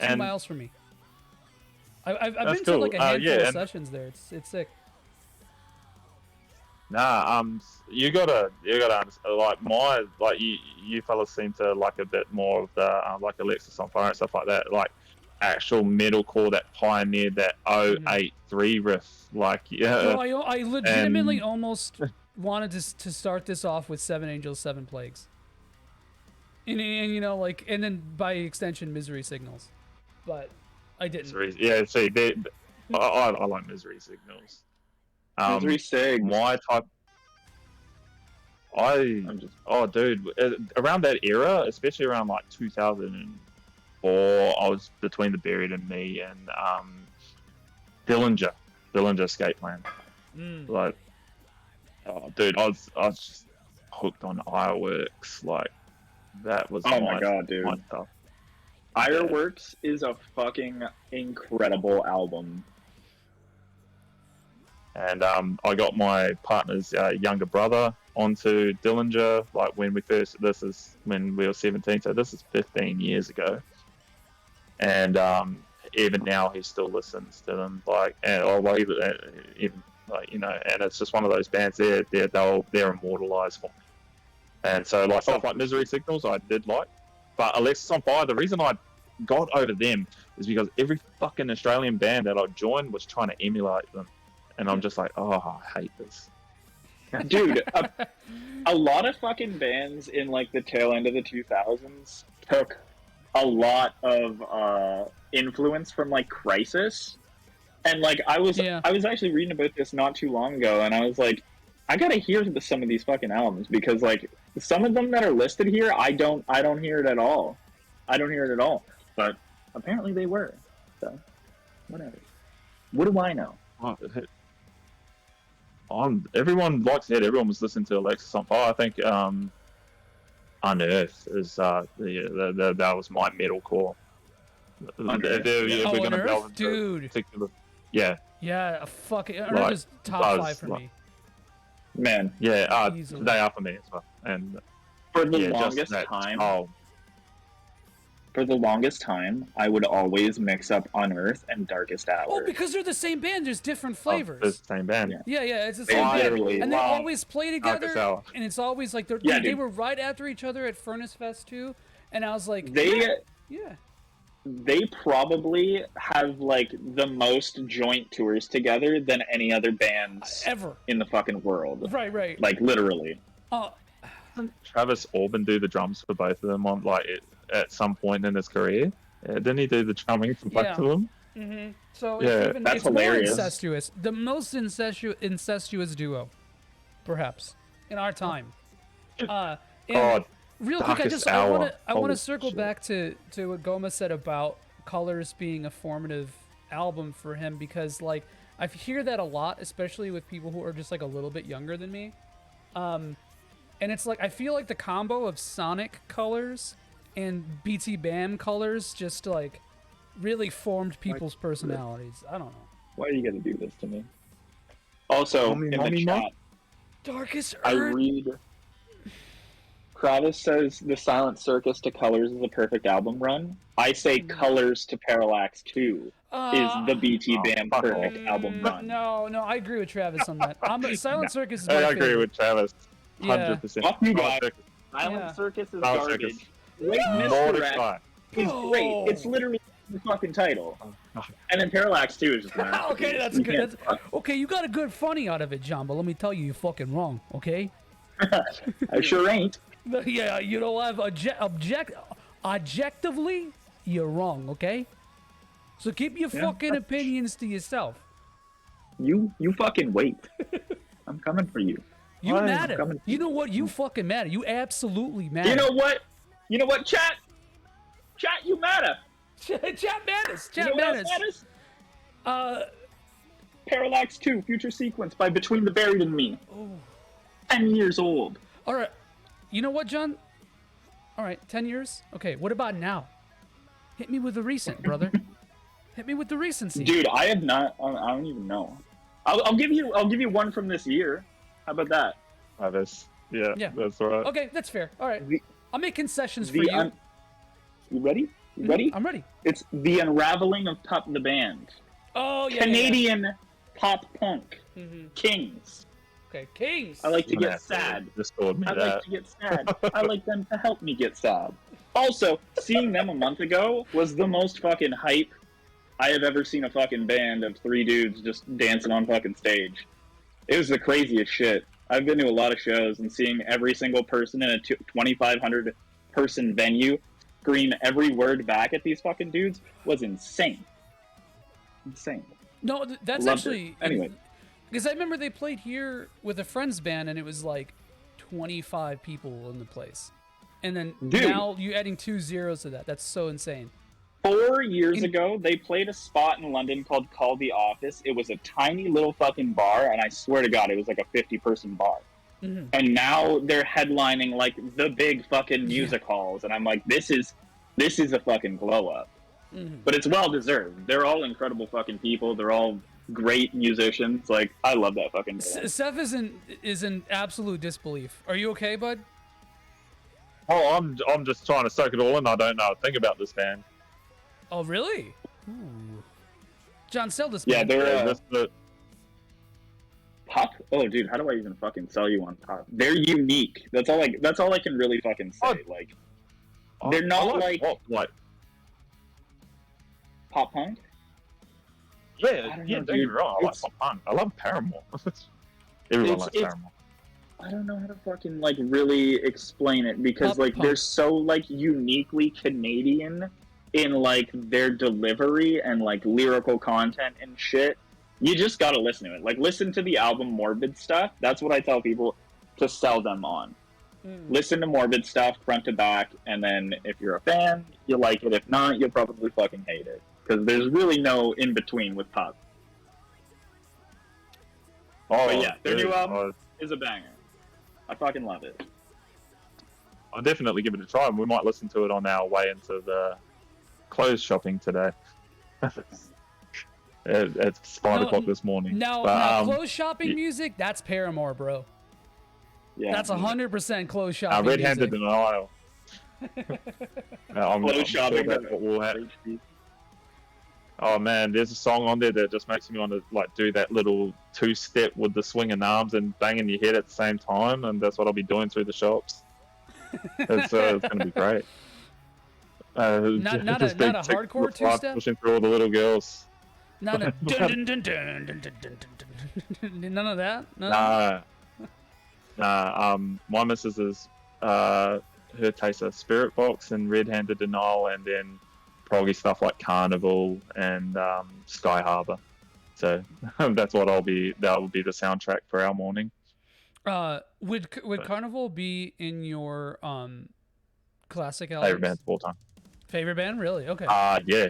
2 miles from me. I've been cool. to like a handful of sessions there. It's sick. Nah, you gotta understand, you fellas seem to like a bit more of the like Alexis on Fire and stuff like that, like actual metalcore that pioneered that 083 riff, like No, I legitimately almost wanted to start this off with 7 Angels, 7 Plagues, and you know, like, and then by extension Misery Signals, but I didn't. Yeah, see, I like Misery Signals. Misery Sig. My type. Dude, around that era, especially around like 2004, I was between The Buried and Me and Dillinger Escape Plan. Like, oh, dude, I was just hooked on Ironworks. Like, that was my god, dude. My stuff. Ironworks is a fucking incredible album. And I got my partner's younger brother onto Dillinger, like this is when we were 17, so this is 15 years ago. And even now he still listens to them, like, and even like, you know, and it's just one of those bands they're immortalized for. And so like stuff like Misery Signals I did like, but Alexis on Fire, the reason I got over them is because every fucking Australian band that I joined was trying to emulate them. And I'm just like, oh, I hate this. Dude, a lot of fucking bands in like the tail end of the 2000s took a lot of influence from like Crisis. And like I was actually reading about this not too long ago, and I was like, I gotta hear some of these fucking albums, because like some of them that are listed here, I don't hear it at all. I don't hear it at all. But apparently they were. So whatever. What do I know? Everyone likes it. Everyone was listening to Alexis on Fire. I think Unearth is that was my metalcore. Unearth, dude. Yeah. Yeah, fucking Unearth is top 5 for me. Man. Yeah, they are for me as well. And for the longest time. For the longest time, I would always mix up Unearth and Darkest Hour. Oh, because they're the same band, just different flavors. It's the same band. Yeah, it's the same band. And they always play together, and it's always like they were right after each other at Furnace Fest too. And I was like, Yeah. They probably have like the most joint tours together than any other bands Ever. in the fucking world. Right. Like literally. Oh, Didn't Travis Orban do the drums for both of them on at some point in his career? Didn't he do the drumming for both of them? so Yeah, it's even that's it's more hilarious. incestuous. The most incestuous duo, perhaps, in our time. And God, real quick, Darkest I Hour. want to Holy circle shit. back to what Goma said about Colors being a formative album for him, because like I hear that a lot, especially with people who are just like a little bit younger than me. And it's like I feel like the combo of Sonic Colors and BT Bam Colors just like really formed people's personalities. I don't know. Why are you gonna do this to me? Also, in the chat, Darkest I Earth. read Kravis says the Silent Circus to Colors is a perfect album run. I say Colors to Parallax 2 is the BT Bam fuck perfect off. album run. No, I agree with Travis on that. Silent Circus is my I favorite. agree with Travis. Yeah. 100%. Fuck you guys. Circus. Silent Yeah. Circus is Silent garbage. Circus. Great Misdirect Mordecai. is great. It's literally the fucking title. And then Parallax 2 is just an Okay, masterpiece. that's You good. can't That's, fuck. okay, you got a good funny out of it, John, but let me tell you, you're fucking wrong, okay? I sure ain't. Yeah, you know what? Objectively, you're wrong, okay? So keep your fucking opinions to yourself. You fucking wait. I'm coming for you. You Fine, matter. coming. You know what? You fucking matter. You absolutely matter. You know what? You know what, chat? Chat, you matter. Chat matters. You know Chat what else matters. matters? Parallax 2, Future Sequence by Between the Buried and Me. 10 years old. All right. You know what, John? All right, 10 years? Okay, what about now? Hit me with the recent, brother. Hit me with the recency. Dude, I have not. I don't even know. I'll give you one from this year. How about that? Travis. Yeah, Yeah. that's right. Okay, that's fair. All right. The- I'll make concessions for The you. you ready? You ready? I'm ready. It's The Unraveling of Pop the Band. Oh, yeah. Canadian pop punk. Kings. Okay, Kings. I like to You're gonna get have sad. Just told me I that. like to get sad. I like them to help me get sad. Also, seeing them a month ago was the most fucking hype I have ever seen a fucking band of 3 dudes just dancing on fucking stage. It was the craziest shit. I've been to a lot of shows, and seeing every single person in a 2,500 person venue scream every word back at these fucking dudes was insane. Insane. No, that's Loved actually... it. Anyway. Because I remember they played here with a friend's band, and it was like 25 people in the place. And then Dude. now you're adding 2 zeros to that. That's so insane. 4 years ago, they played a spot in London called Call the Office. It was a tiny little fucking bar, and I swear to God, it was like a 50-person bar. And now they're headlining like the big fucking music halls, and I'm like, this is a fucking glow up. But it's well deserved. They're all incredible fucking people. They're all great musicians. Like, I love that fucking band. Seph is in absolute disbelief. Are you okay, bud? Oh, I'm just trying to soak it all in. I don't know. Think about this band. Oh, really? Ooh. John, sell this. Yeah, band. they're Pop. Oh, dude, how do I even fucking sell you on Pop? They're unique. That's all I can really fucking say. Oh. Like, they're not like what? pop punk. Yeah, I don't yeah. know, Don't get me dude. wrong. I like pop punk. I love Paramore. Everyone likes It's- Paramore. I don't know how to fucking like really explain it because Pop like punk. they're so like uniquely Canadian in like their delivery and like lyrical content and shit. You just gotta listen to it. Like, listen to the album Morbid Stuff. That's what I tell people to sell them on. Listen to Morbid Stuff front to back, and then if you're a fan, you like it. If not, you'll probably fucking hate it. Because there's really no in between with pop. Oh, But yeah, their dude, new album is a banger. I fucking love it. I'll definitely give it a try. We might listen to it on our way into the clothes shopping today. It's 5 o'clock this morning. Now, clothes shopping music, that's Paramore, bro. Yeah, That's 100% clothes shopping red-handed music. denial. I'm Clothes sure shopping. that's what we'll have. Oh man, there's a song on there that just makes me want to like do that little 2-step with the swinging arms and banging your head at the same time, and that's what I'll be doing through the shops. It's going to be great. Not a hardcore two-step? Pushing through all the little girls. Not a dun dun dun dun dun dun dun dun. None of that. Nah. My missus is her taste of Spirit Box and Red Handed Denial, and then proggy stuff like Carnival and Sky Harbor. So that's what that will be the soundtrack for our morning. Would Carnival be in your classic albums? Favorite band of all time. Favorite band, really? Okay. Yeah.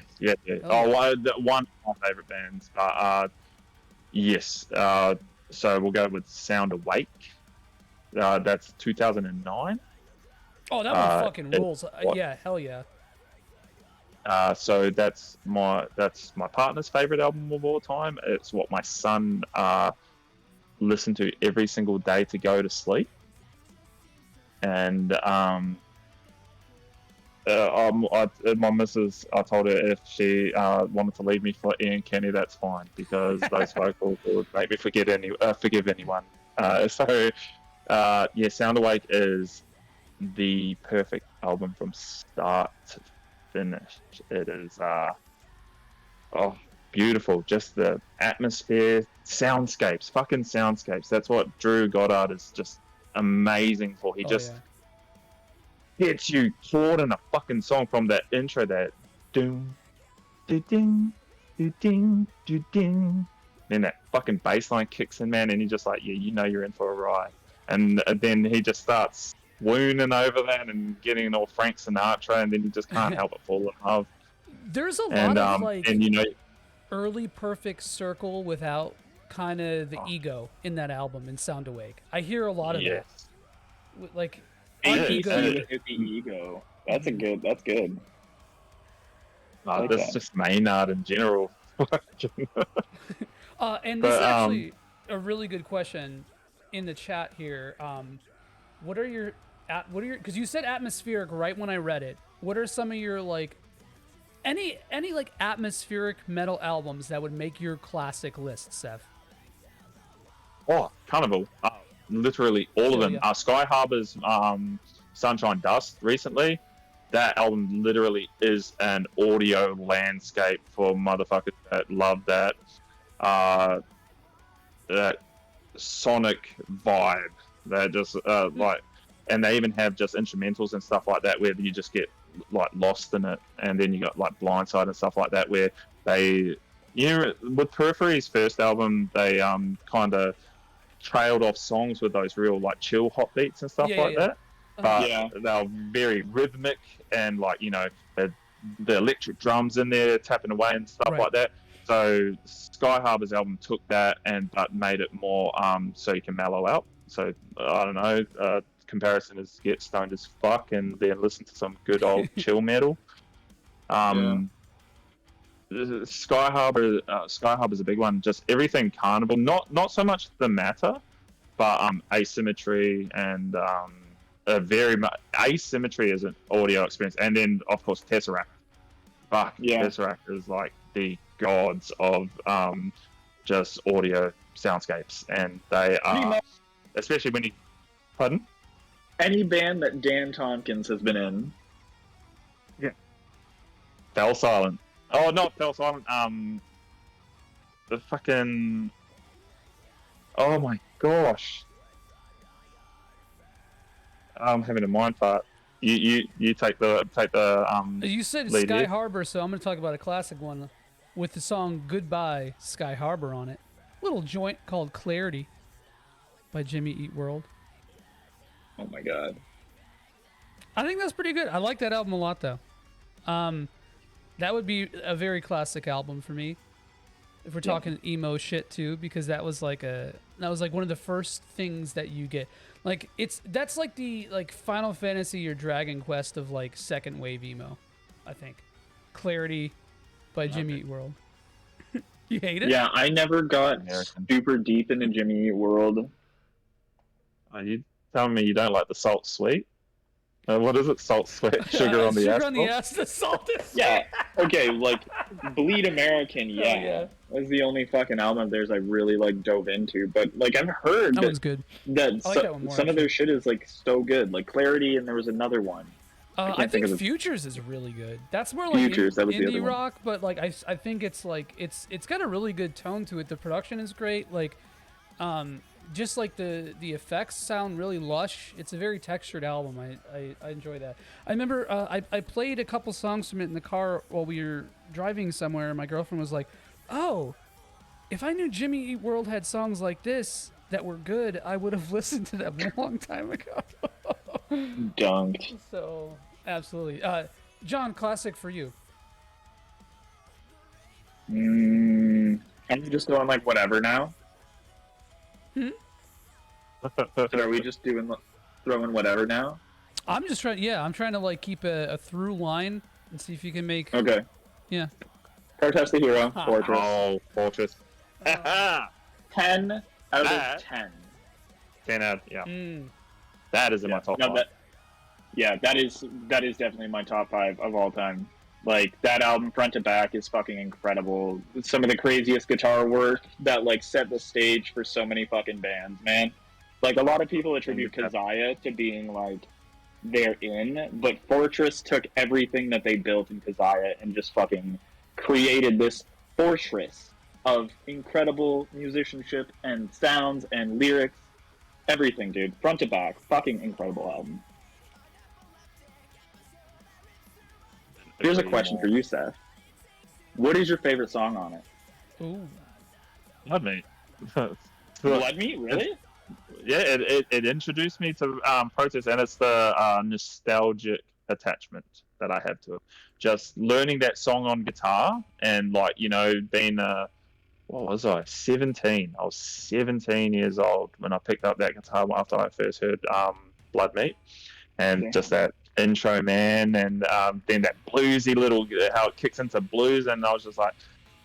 Oh. One of my favorite bands. Yes. So we'll go with Sound Awake. That's 2009. Oh, that one fucking rules. Yeah, hell yeah. So that's my partner's favorite album of all time. It's what my son listened to every single day to go to sleep. And my missus, I told her if she wanted to leave me for Ian Kenny, that's fine, because those vocals would make me forgive anyone. Sound Awake is the perfect album from start to finish. It is beautiful. Just the atmosphere, fucking soundscapes. That's what Drew Goddard is just amazing for. He gets you caught in a fucking song from that intro, that doom, do ding, do ding, do ding. Then that fucking bass line kicks in, man, and you're just like, yeah, you know you're in for a ride. And then he just starts swooning over that and getting all Frank Sinatra, and then you just can't help but fall in love. There's a lot of early Perfect Circle without kind of the ego in that album in Sound Awake. I hear a lot of that. Like, the ego. That's good. That's just Maynard in general. And this is actually a really good question in the chat here. What are your, because you said atmospheric right when I read it. What are some of your any atmospheric metal albums that would make your classic list, Seph? Carnival. Literally all of them. Yeah. Sky Harbor's Sunshine Dust recently. That album literally is an audio landscape for motherfuckers that love that sonic vibe. That just and they even have just instrumentals and stuff like that where you just get lost in it. And then you got Blindside and stuff like that where they, with Periphery's first album, they kind of trailed off songs with those real chill hot beats and stuff that. But they're very rhythmic and the electric drums in there tapping away and stuff like that. So Sky Harbor's album took that but made it more so you can mellow out. So I don't know. Comparison is get stoned as fuck and then listen to some good old chill metal. Sky Harbor's a big one. Just everything Carnival. Not so much the matter, but asymmetry and asymmetry is an audio experience, and then of course Tesseract. Tesseract is the gods of just audio soundscapes, and they are, especially when you. Pardon? Any band that Dan Tompkins has been in. Yeah. Fell Silent. Oh, not Fell Silent. The fucking. Oh my gosh. I'm having a mind fart. You take the You said lead Sky here. Harbor, so I'm going to talk about a classic one with the song "Goodbye Sky Harbor" on it. Little joint called "Clarity" by Jimmy Eat World. Oh my god. I think that's pretty good. I like that album a lot, though. That would be a very classic album for me. If we're talking emo shit too, because that was one of the first things that you get. That's like the Final Fantasy or Dragon Quest of second wave emo, I think. Clarity by Jimmy Eat World. You hate it? Yeah, I never got super deep into Jimmy Eat World. Are you telling me you don't like the Salt Sweet? What is it? Salt, sweat, sugar on the ass. Sugar on the ass, the salt is sweet. Yeah. Okay, Bleed American, yeah. That's the only fucking album of theirs I really dove into. But I've that one's good. That I like that one more, some of their shit is so good. Clarity, and there was another one. I think think of Futures is really good. That's more like Futures, that was the other indie one. rock, but like I think it's like it's got a really good tone to it. The production is great. Like, just like the effects sound really lush. It's a very textured album. I enjoy that. I remember I played a couple songs from it in the car while we were driving somewhere. And my girlfriend was like, "Oh, if I knew Jimmy Eat World had songs like this that were good, I would have listened to them a long time ago." Dunked. So, absolutely. John, classic for you. I'm just going like whatever now. So are we just throwing whatever now? I'm just trying. Yeah, I'm trying to like keep a through line and see if you can make. Okay. Yeah. Protest the Hero, Fortress. Oh, Fortress. 10 out of 10. 10 out. Yeah. That is in my top No, 5. that is definitely my top 5 of all time. Like, that album front to back is fucking incredible. Some of the craziest guitar work that like set the stage for so many fucking bands, man. Like, a lot of people attribute Keziah to being like they're in, but Fortress took everything that they built in Keziah and just fucking created this fortress of incredible musicianship and sounds and lyrics. Everything, dude. Front to back. Fucking incredible album. Here's a question for you, Seth. What is your favorite song on it? Ooh. Blood Meat. Blood Meat? Really? Yeah, it introduced me to Protest, and it's the nostalgic attachment that I have to it. Just learning that song on guitar, and like, you know, being what was I? 17. I was 17 years old when I picked up that guitar after I first heard Blood Meat, and just that intro, man, and then that bluesy little how it kicks into blues, and I was just like,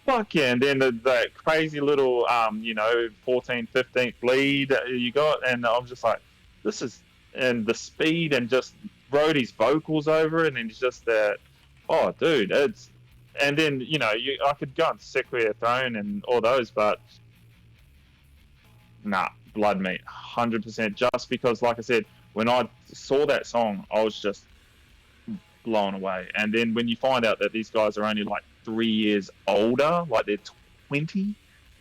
fuck yeah. And then that crazy little 14th, 15th lead you got, and I was just like, this is, and the speed, and just wrote his vocals over it, and it's just that, oh dude, it's, and then I could go on Sequoia Throne and all those, but nah, Blood Meat 100%, just because, like I said, when I saw that song, I was just blown away. And then when you find out that these guys are only like 3 years older, like they're 20,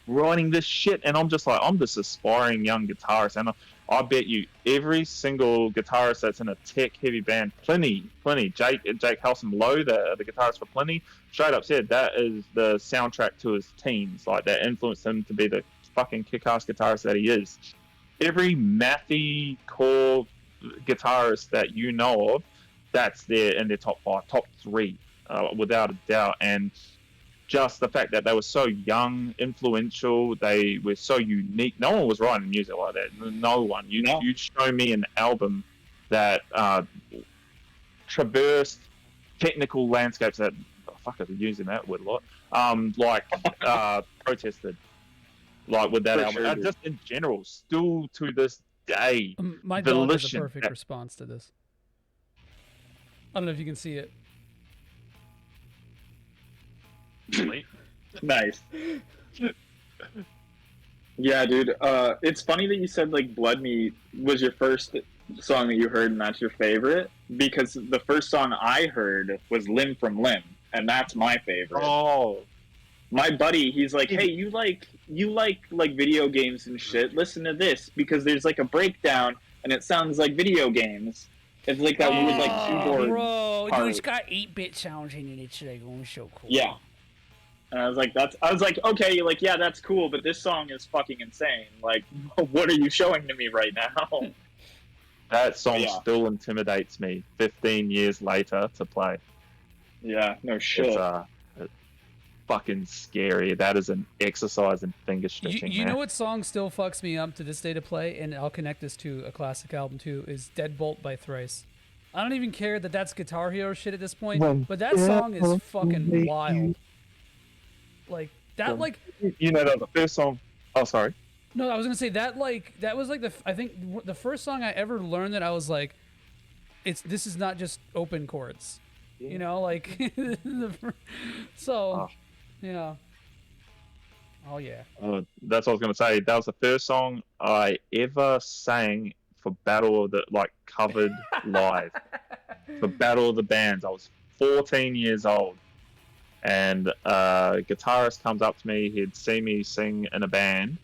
writing this shit, and I'm just like, I'm this aspiring young guitarist, and I bet you every single guitarist that's in a tech-heavy band, Pliny, Jake Halson Lowe, the guitarist for Pliny, straight up said that is the soundtrack to his teens. Like, that influenced him to be the fucking kick-ass guitarist that he is. Every mathy core guitarist that you know of, that's there in their top 5, top 3, without a doubt. And just the fact that they were so young, influential, they were so unique. No one was writing music like that. No one. You'd show me an album that traversed technical landscapes that, fuck, I'm using that word a lot, protested, like, with that album. Sure, just in general, still to this day. My dog has a perfect response to this. I don't know if you can see it. Nice. Yeah, dude. It's funny that you said like Blood Meat was your first song that you heard and that's your favorite, because the first song I heard was Limb from Limb, and that's my favorite. Oh. My buddy, he's like, hey, you like video games and shit, listen to this, because there's like a breakdown and it sounds like video games. It's like that weird like keyboard bro, part. Dude, it's got 8-bit sounds in it. It's like, oh, so cool. Yeah. And I was like, okay, like, yeah, that's cool, but this song is fucking insane. Like, what are you showing to me right now? That song still intimidates me 15 years later to play. Yeah, no shit. It's fucking scary. That is an exercise in finger stretching. You know what song still fucks me up to this day to play, and I'll connect this to a classic album too, is Deadbolt by Thrice. I don't even care that that's Guitar Hero shit at this point, but that song is fucking wild. Like that, like the first song. Oh, sorry. No, I was gonna say that. Like that was like I think the first song I ever learned that I was like, this is not just open chords, like. Yeah. Oh yeah. That's what I was gonna say. That was the first song I ever sang for Battle of the covered live. for Battle of the Bands. I was 14 years old, and a guitarist comes up to me. He'd seen me sing in a band,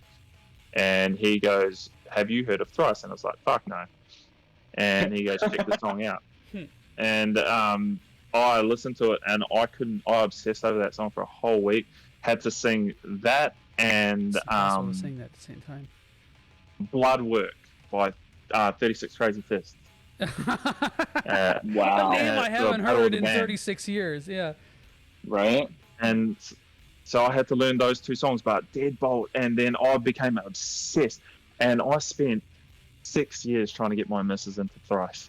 and he goes, "Have you heard of Thrice?" And I was like, "Fuck no." And he goes, "Check the song out." And I listened to it, and I obsessed over that song for a whole week. Had to sing that and also sing that at the same time. Bloodwork by 36 Crazy Fists. Wow. A name I haven't heard in 36 years. Yeah. Right. And so I had to learn those two songs, but Deadbolt, and then I became obsessed. And I spent 6 years trying to get my missus into Thrice.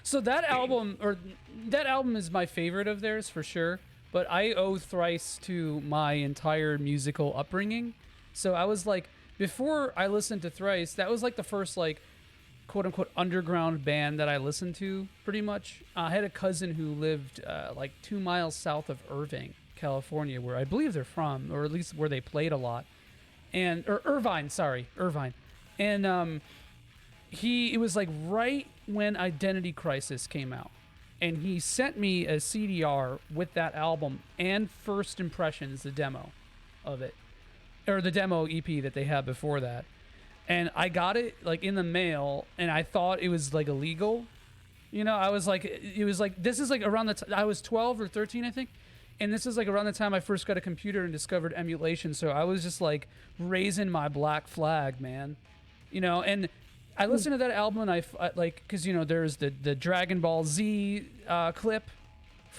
So that album is my favorite of theirs for sure. But I owe Thrice to my entire musical upbringing. So I was like, before I listened to Thrice, that was like the first like quote unquote underground band that I listened to pretty much. I had a cousin who lived like 2 miles south of Irving, California, where I believe they're from, or at least where they played a lot. Irvine. And it was like right when Identity Crisis came out. And he sent me a CDR with that album and First Impressions, the demo of it. Or the demo EP that they had before that. And I got it like in the mail, and I thought it was like illegal. You know, I was like, this is like around I was 12 or 13, I think. And this is like around the time I first got a computer and discovered emulation. So I was just like raising my black flag, man. You know, and I listened to that album, and I like, because, you know, there's the Dragon Ball Z clip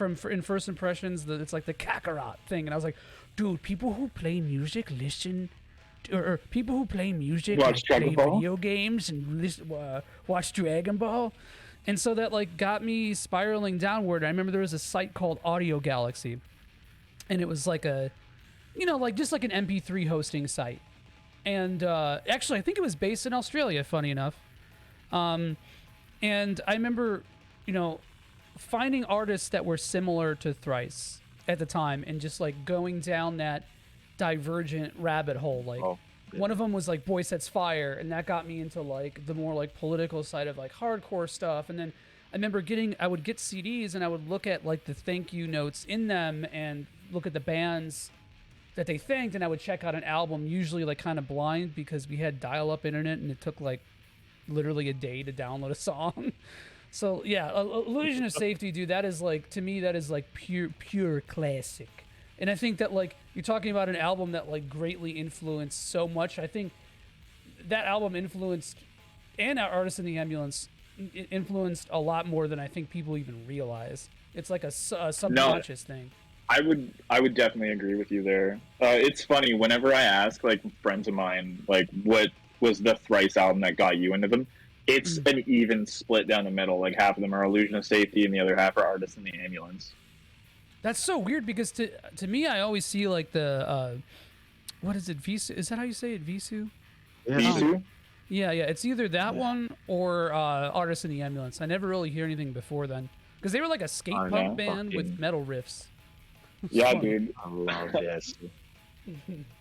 in First Impressions. It's like the Kakarot thing. And I was like, dude, people who play music listen, or people who play music like play video games and watch Dragon Ball. And so that like got me spiraling downward. I remember there was a site called Audio Galaxy, and it was like a, you know, like just like an MP3 hosting site. And actually, I think it was based in Australia, funny enough. And I remember, you know, finding artists that were similar to Thrice at the time, and just like going down that divergent rabbit hole. Like, one of them was like Boy Sets Fire, and that got me into like the more like political side of like hardcore stuff. And then I remember I would get CDs, and I would look at like the thank you notes in them and look at the bands that they thanked, and I would check out an album, usually like kind of blind, because we had dial-up internet and it took like literally a day to download a song. So yeah, Illusion of Safety, dude, that is like, to me, that is like pure classic. And I think that like you're talking about an album that like greatly influenced so much. I think that album influenced, and our Artist in the Ambulance influenced a lot more than I think people even realize. It's like a subconscious thing. I would definitely agree with you there. It's funny, whenever I ask like friends of mine, like, what was the Thrice album that got you into them, it's an even split down the middle. Like, half of them are Illusion of Safety and the other half are Artists in the Ambulance. That's so weird, because to me, I always see like the what is it, Visu? Is that how you say it, Visu? Visu? Yeah, it's either that one or Artists in the Ambulance. I never really hear anything before then, because they were like a skate punk band with metal riffs. Yeah, dude. I love this.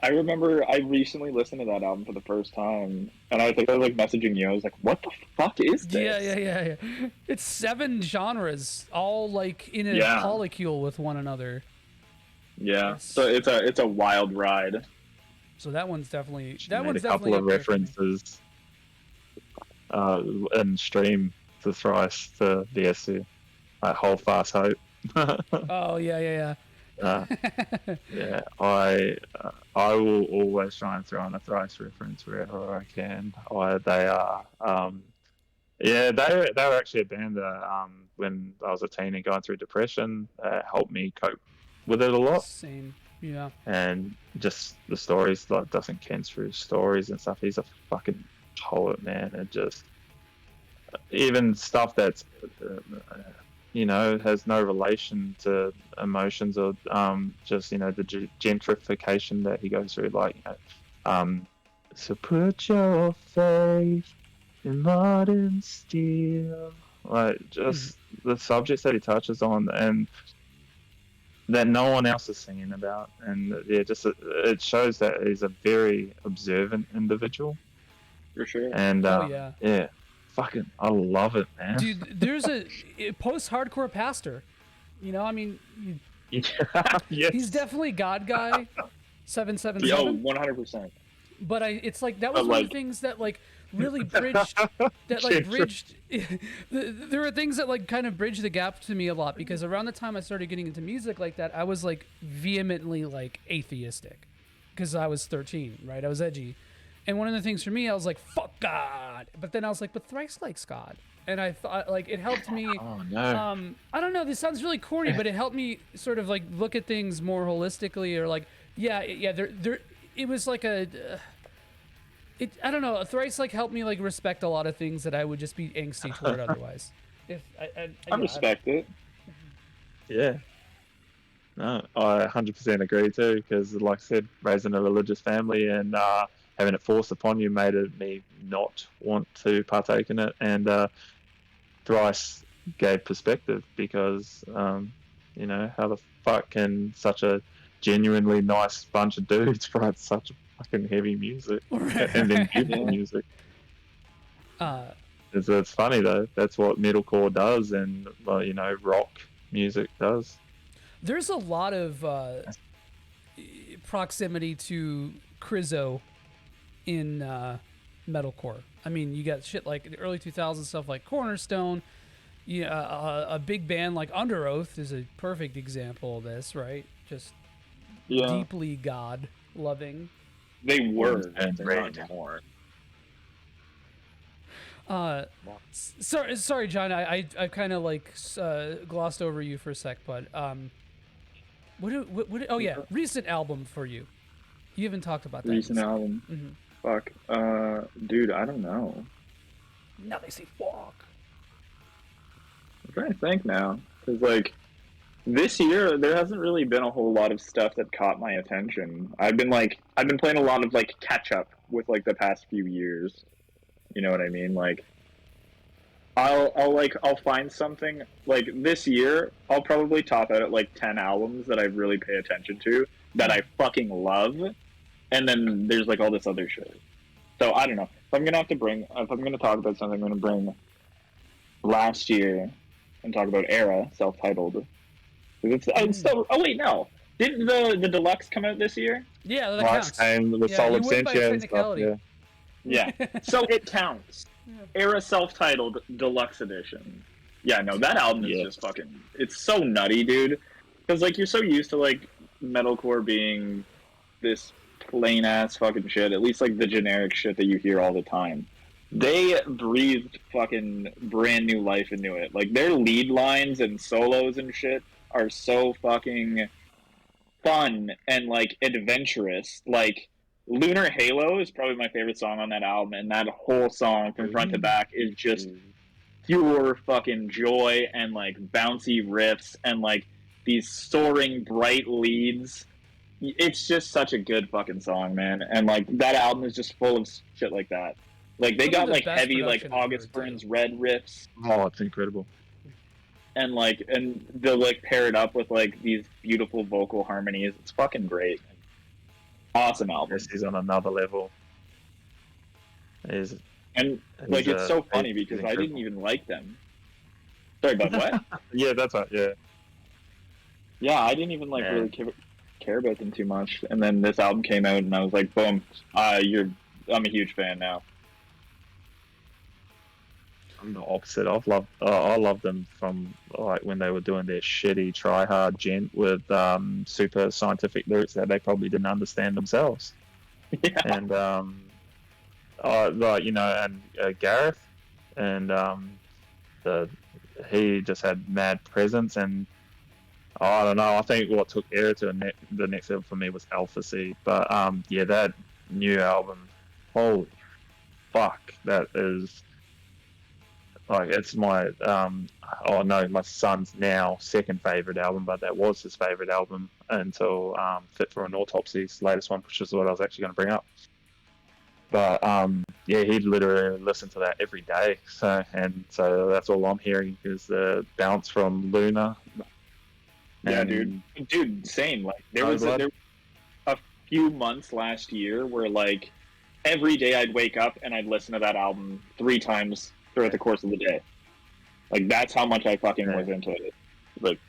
I remember I recently listened to that album for the first time, and I think I was like messaging you. I was like, "What the fuck is this?" Yeah. It's 7 genres, all like in a polycule with one another. Yeah, so it's a wild ride. So that one's definitely a couple of references in stream to Thrice to the SC, like Whole Fast Hope. Oh yeah. Yeah, I will always try and throw in a Thrice reference wherever I can. They were actually a band that when I was a teen and going through depression, helped me cope with it a lot. Same, yeah. And just the stories, like Dustin Kensrue's stories and stuff. He's a fucking poet, man, and just even stuff that's you know, has no relation to emotions or just, you know, the gentrification that he goes through, like, you know, so put your faith in modern steel, like just the subjects that he touches on and that no one else is singing about. And yeah, just it shows that he's a very observant individual. For sure. And I love it, man. Dude, there's a post-hardcore pastor. You know, I mean, Yes. he's definitely God guy, 777. Yo, 100%. But it's like that was But, one of like- the things that like really bridged that like bridged. There were things that like kind of bridged the gap to me a lot because around the time I started getting into music like that, I was like vehemently like atheistic because I was 13, right? I was edgy, and one of the things for me, I was like, "Fuck God," but then I was like, "But Thrice likes God." And I thought, like, it helped me. Oh no. I don't know. This sounds really corny, but it helped me sort of like look at things more holistically, or like, yeah. There. It was like I don't know. Thrice like helped me like respect a lot of things that I would just be angsty toward otherwise. If I respect it. Yeah. No, I 100% agree too. Because, like I said, raised in a religious family and having it forced upon you made me not want to partake in it. And Thrice gave perspective because, you know, how the fuck can such a genuinely nice bunch of dudes write such fucking heavy music and then beautiful music? It's funny though. That's what metalcore does, and you know, rock music does. There's a lot of proximity to Crizzo in metalcore. I mean, you got shit like the early 2000s stuff like Cornerstone. Yeah, a big band like Under Oath is a perfect example of this, right? Just deeply God loving. They were, and they're not anymore. Sorry, John. I kind of like glossed over you for a sec, but oh yeah, recent album for you. You haven't talked about that. Recent album. Mm-hmm. Fuck, dude, I don't know. Now they say fuck. I'm trying to think now, because like this year there hasn't really been a whole lot of stuff that caught my attention. I've been playing a lot of like catch up with like the past few years. You know what I mean? Like I'll find something like this year. I'll probably top out at like 10 albums that I really pay attention to that I fucking love, and then there's like all this other shit. So I don't know if I'm gonna talk about something. I'm gonna bring last year and talk about Era, self-titled. It's still. Oh wait, no. Didn't the deluxe come out this year? Yeah, that counts. And the Solid Sentia and stuff. Yeah. So it counts. Era self-titled deluxe edition. Yeah, no, that album is just fucking. It's so nutty, dude. Because like you're so used to like metalcore being this plain ass fucking shit. At least like the generic shit that you hear all the time. They breathed fucking brand new life into it. Like their lead lines and solos and shit are so fucking fun and like adventurous. Like Lunar Halo is probably my favorite song on that album, and that whole song from front to back is just pure fucking joy and like bouncy riffs and like these soaring bright leads. It's just such a good fucking song, man. And like that album is just full of shit like that. Like they got like heavy like August Burns Red riffs. Oh, it's incredible. And they'll like pair it up with like these beautiful vocal harmonies. It's fucking great. Awesome album. This is on another level. It's so funny because I didn't even like them. Sorry, but what? Yeah, that's right. Yeah. Yeah, I didn't even like really care about them too much. And then this album came out, and I was like, boom, I'm a huge fan now. I'm the opposite. I love them from like when they were doing their shitty try hard gent with super scientific lyrics that they probably didn't understand themselves. Yeah. And Gareth, and he just had mad presence, and I don't know. I think what took Era to the next level for me was Alpha C. But that new album, holy fuck, that is. Like it's my my son's now second favorite album, but that was his favorite album until Fit for an Autopsy's latest one, which is what I was actually going to bring up. But he'd literally listen to that every day. So that's all I'm hearing is the bounce from Luna. Yeah, dude, same. Like there was a few months last year where like every day I'd wake up and I'd listen to that album 3 times throughout the course of the day. Like, that's how much I fucking was into it. Like,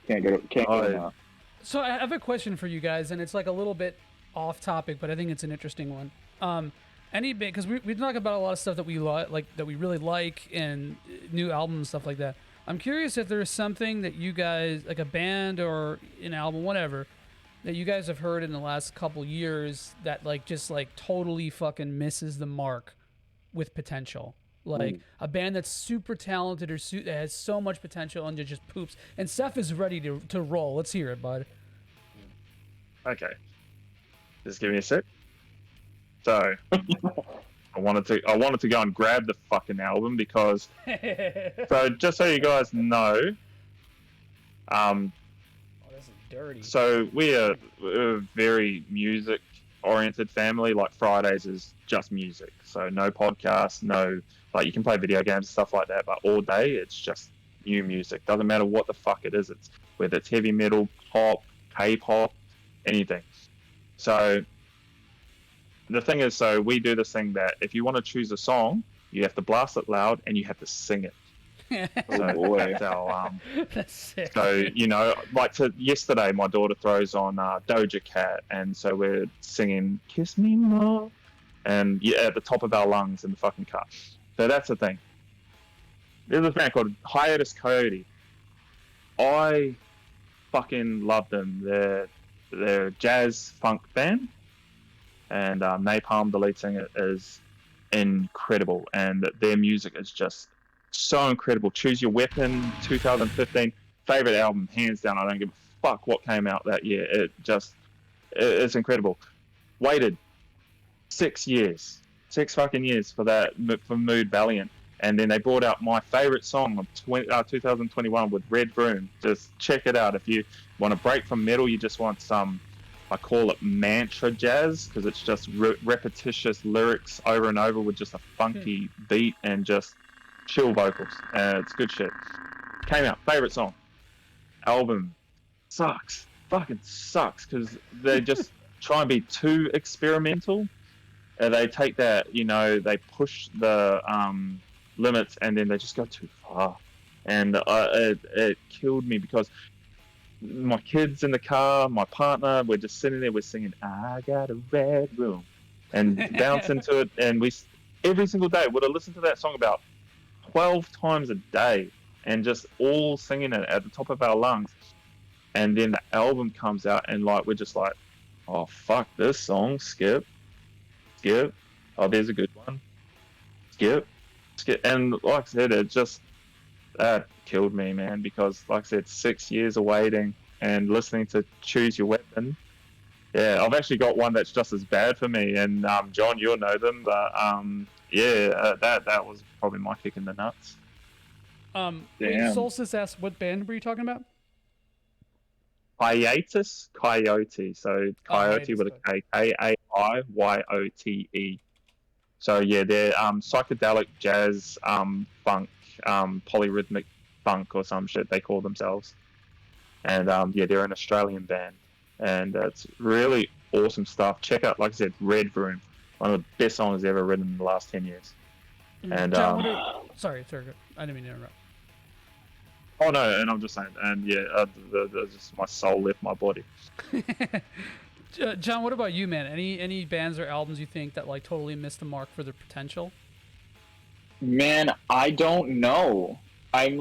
can't get enough. So I have a question for you guys, and it's like a little bit off topic, but I think it's an interesting one. Any band, because we talk about a lot of stuff that we like, that we really like, and new albums and stuff like that. I'm curious if there's something that you guys, like a band or an album, whatever, that you guys have heard in the last couple years that like just like totally fucking misses the mark with potential. Like a band that's super talented or that has so much potential and just poops. And Seph is ready to roll. Let's hear it, bud. Okay. Just give me a sec. So I wanted to go and grab the fucking album because so just so you guys know, this is dirty. So we're a very music oriented family. Like Fridays is just music. So no podcasts, no, like you can play video games and stuff like that, but all day it's just new music. Doesn't matter what the fuck it is. It's whether it's heavy metal, pop, K-pop, anything. So the thing is, so we do this thing that if you want to choose a song, you have to blast it loud and you have to sing it. So that's our, that's sick. So, you know, like yesterday, my daughter throws on Doja Cat, and so we're singing "Kiss Me More," and yeah, at the top of our lungs in the fucking car. So that's the thing. There's a band called Hiatus Coyote. I fucking love them. They're a jazz funk band, and Napalm, the lead singer, is incredible, and their music is just so incredible. Choose Your Weapon, 2015, favorite album, hands down. I don't give a fuck what came out that year. It's incredible. Waited 6 fucking years for that, for Mood Valiant, and then they brought out my favorite song of 2021 with Red Room. Just check it out if you want to break from metal. You just want some, I call it mantra jazz, because it's just repetitious lyrics over and over with just a funky beat and just chill vocals, and it's good shit. Came out, favorite song. Album sucks, fucking sucks, because they just try and be too experimental. They take that, you know, they push the limits, and then they just go too far, and it killed me, because my kids in the car, my partner, we're just sitting there, we're singing "I Got a Red Room" and bounce into it, and we every single day would have listened to that song about 12 times a day and just all singing it at the top of our lungs. And then the album comes out, and like we're just like, oh fuck this song, skip, oh there's a good one, skip, and like I said, it just that killed me, man, because like I said, 6 years of waiting and listening to Choose Your Weapon. Yeah, I've actually got one that's just as bad for me, and John, you'll know them, but that was probably my kick in the nuts. Solstice asked, what band were you talking about? Hiatus Coyote. So Coyote with a K, K-A-I-Y-O-T-E. So yeah, they're psychedelic jazz, funk, polyrhythmic funk or some shit they call themselves. And yeah, they're an Australian band, and it's really awesome stuff. Check out, like I said, Red Room, one of the best songs ever written in the last 10 years. And John, sorry, I didn't mean to interrupt. Oh no, and I'm just saying, and yeah, just my soul left my body. John, what about you, man? Any bands or albums you think that like totally missed the mark for their potential? Man, I don't know. I'm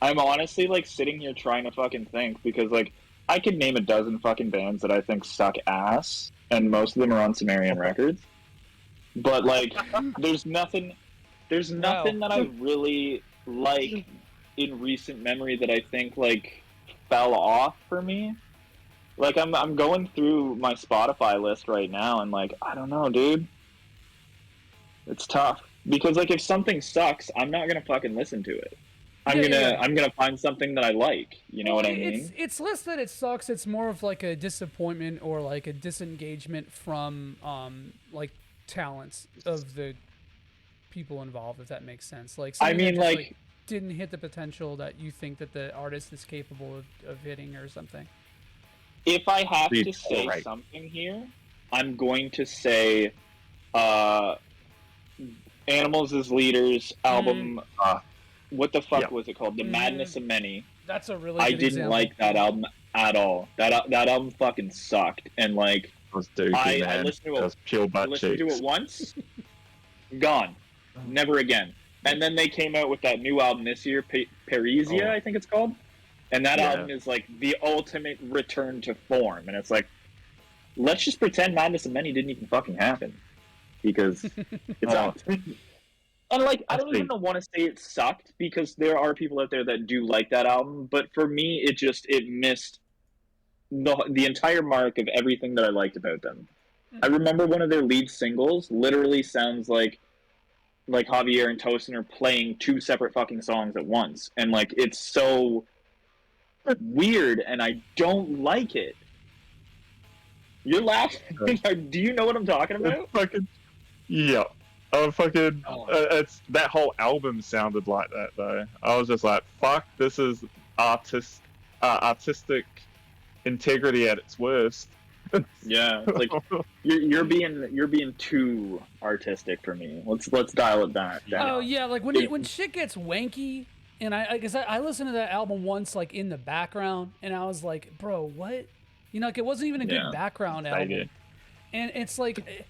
honestly like sitting here trying to fucking think, because like I could name a dozen fucking bands that I think suck ass, and most of them are on Sumerian Records. But like, there's nothing that I really like in recent memory that I think like fell off for me. Like I'm going through my Spotify list right now, and like I don't know, dude. It's tough, because like if something sucks, I'm not gonna fucking listen to it. I'm gonna find something that I like. You know what I mean? It's less that it sucks. It's more of like a disappointment or like a disengagement from like talents of the people involved, if that makes sense. Like I mean, like didn't hit the potential that you think that the artist is capable of hitting or something. If I have to say something here, I'm going to say Animals as Leaders album. What the fuck was it called? The Madness of Many. That's a really. I good didn't example. like that album at all. That album fucking sucked. And like, was dookie, I man. listened to That was pure butt listened to cheeks. it once, gone, never again. And then they came out with that new album this year, Parisia, I think it's called. And that album is like the ultimate return to form. And it's like, let's just pretend Madness of Many didn't even fucking happen, because it sucked. And like, I don't even want to say it sucked, because there are people out there that do like that album. But for me, it missed the entire mark of everything that I liked about them. I remember one of their lead singles literally sounds like Javier and Tosin are playing two separate fucking songs at once. And like, it's so weird, and I don't like it. You're laughing. Do you know what I'm talking about? Yeah. It's that whole album sounded like that though. I was just like, fuck, this is artistic integrity at its worst. Yeah, like you're being too artistic for me. Let's dial it back down. Oh yeah, like when shit gets wanky, and I listened to that album once, like in the background, and I was like, bro, what? You know, like it wasn't even a good background album. And it's like,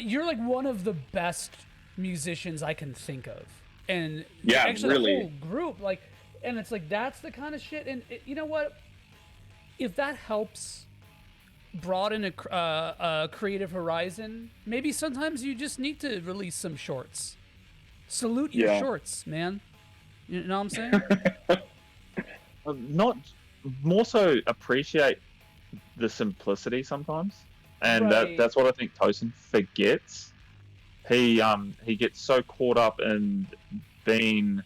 you're like one of the best musicians I can think of, and actually really, the whole group, like, and it's like that's the kind of shit. And you know what? If that helps broaden a creative horizon, maybe sometimes you just need to release some shorts. Salute your shorts, man. You know what I'm saying? Not more so appreciate the simplicity sometimes, and that's what I think Tosin forgets. He gets so caught up in being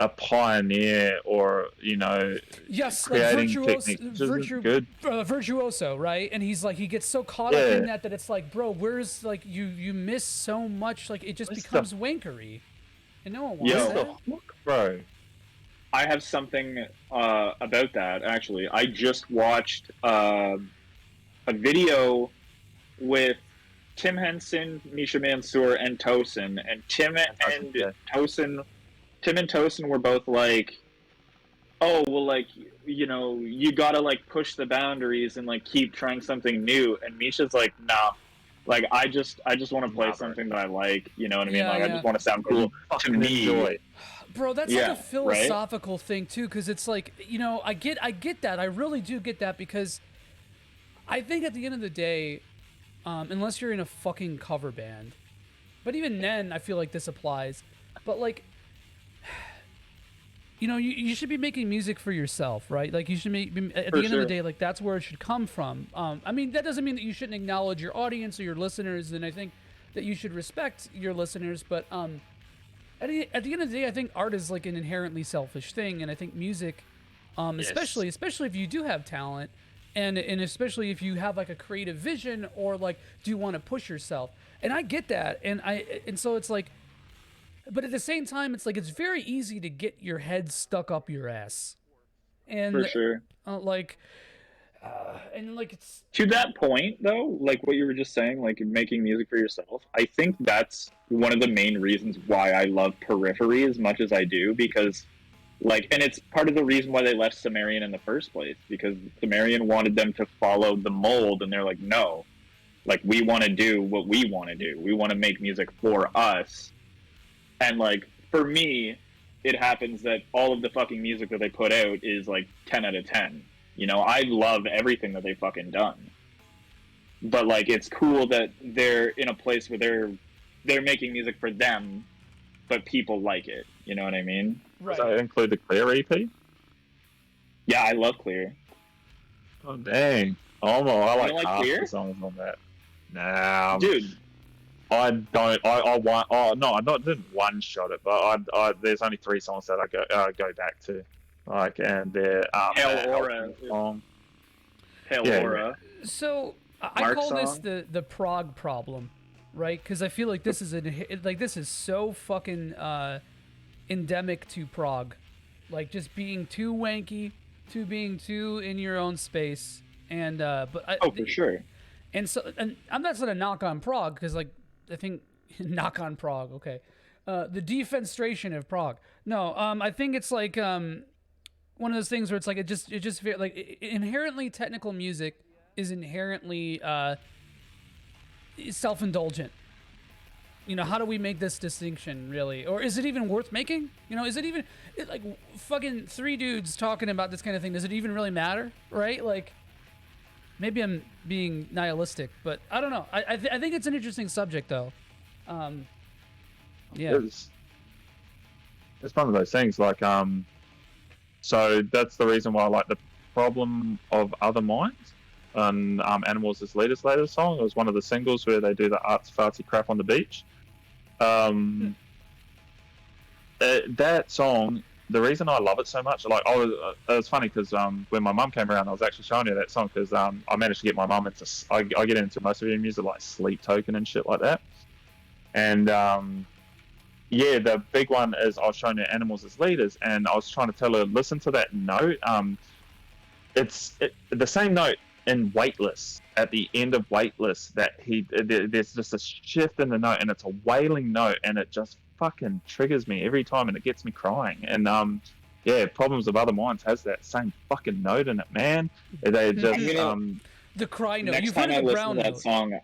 a pioneer, or creating techniques. Virtuoso, right? And he's like, he gets so caught up in that it's like, bro, where's like you miss so much, like it just becomes wankery, and no one wants that. Bro, I have something about that, actually. I just watched a video with Tim Henson, Misha Mansour, and Tosin, and Tim and Tosin were both like, oh, well, like, you know, you gotta like push the boundaries and like keep trying something new. And Misha's like, nah, like I just want to play something that I like, you know what I mean? I just want to sound cool to me. Bro, that's like a philosophical thing too, because it's like, you know, I get that. I really do get that, because I think at the end of the day, unless you're in a fucking cover band, but even then, I feel like this applies. But like, you know, you should be making music for yourself, right? Like you should at the end of the day, like that's where it should come from. I mean, that doesn't mean that you shouldn't acknowledge your audience or your listeners, and I think that you should respect your listeners, but at the end of the day, I think art is like an inherently selfish thing, and I think music, especially if you do have talent, and especially if you have like a creative vision, or like do you want to push yourself, and I get that, and so it's like, but at the same time, it's like it's very easy to get your head stuck up your ass, and for sure, and like it's to that point though, like what you were just saying, like making music for yourself. I think that's one of the main reasons why I love Periphery as much as I do, because like, and it's part of the reason why they left Sumerian in the first place, because Sumerian wanted them to follow the mold, and they're like, no, like we want to do what we want to do. We want to make music for us. And like for me, it happens that all of the fucking music that they put out is like 10 out of 10. You know, I love everything that they've fucking done. But like, it's cool that they're in a place where they're making music for them, but people like it. You know what I mean? Right. Does that include the Clear EP? Yeah, I love Clear. Oh dang! I like half Clear? the songs on that. Nah, dude. I don't. I want. Oh no, I didn't one shot it, but there's only 3 songs that I go back to, like, and they're Pale Aura song. Pale Aura. So I call this the prog problem, right? Because I feel like this is so fucking endemic to prog, like just being too wanky, being too in your own space, and for sure. And so, and I'm not gonna knock on prog, because like I think Knock on Prague. Okay. The defenstration of Prague. No, I think it's like one of those things where it's like it just like inherently technical music is inherently self-indulgent. You know, how do we make this distinction, really? Or is it even worth making? You know, is it even like fucking three dudes talking about this kind of thing? Does it even really matter, right? Like, maybe I'm being nihilistic, but I don't know. I think it's an interesting subject, though. Yeah, It's one of those things. Like, so that's the reason why I like the problem of other minds. And Animals as Leaders' latest song. It was one of the singles where they do the artsy fartsy crap on the beach. That song, the reason I love it so much, like it was funny because when my mum came around, I was actually showing her that song because I managed to get my mum into. I get into most of her music like Sleep Token and shit like that, and yeah, the big one is I was showing her Animals as Leaders, and I was trying to tell her listen to that note. It's the same note in Weightless, at the end of Weightless, that there's just a shift in the note, and it's a wailing note, and it just fucking triggers me every time, and it gets me crying. And yeah, Problems of Other Minds has that same fucking note in it, man. They just the cry note. Next You've time heard I of the listen brown to that note. song,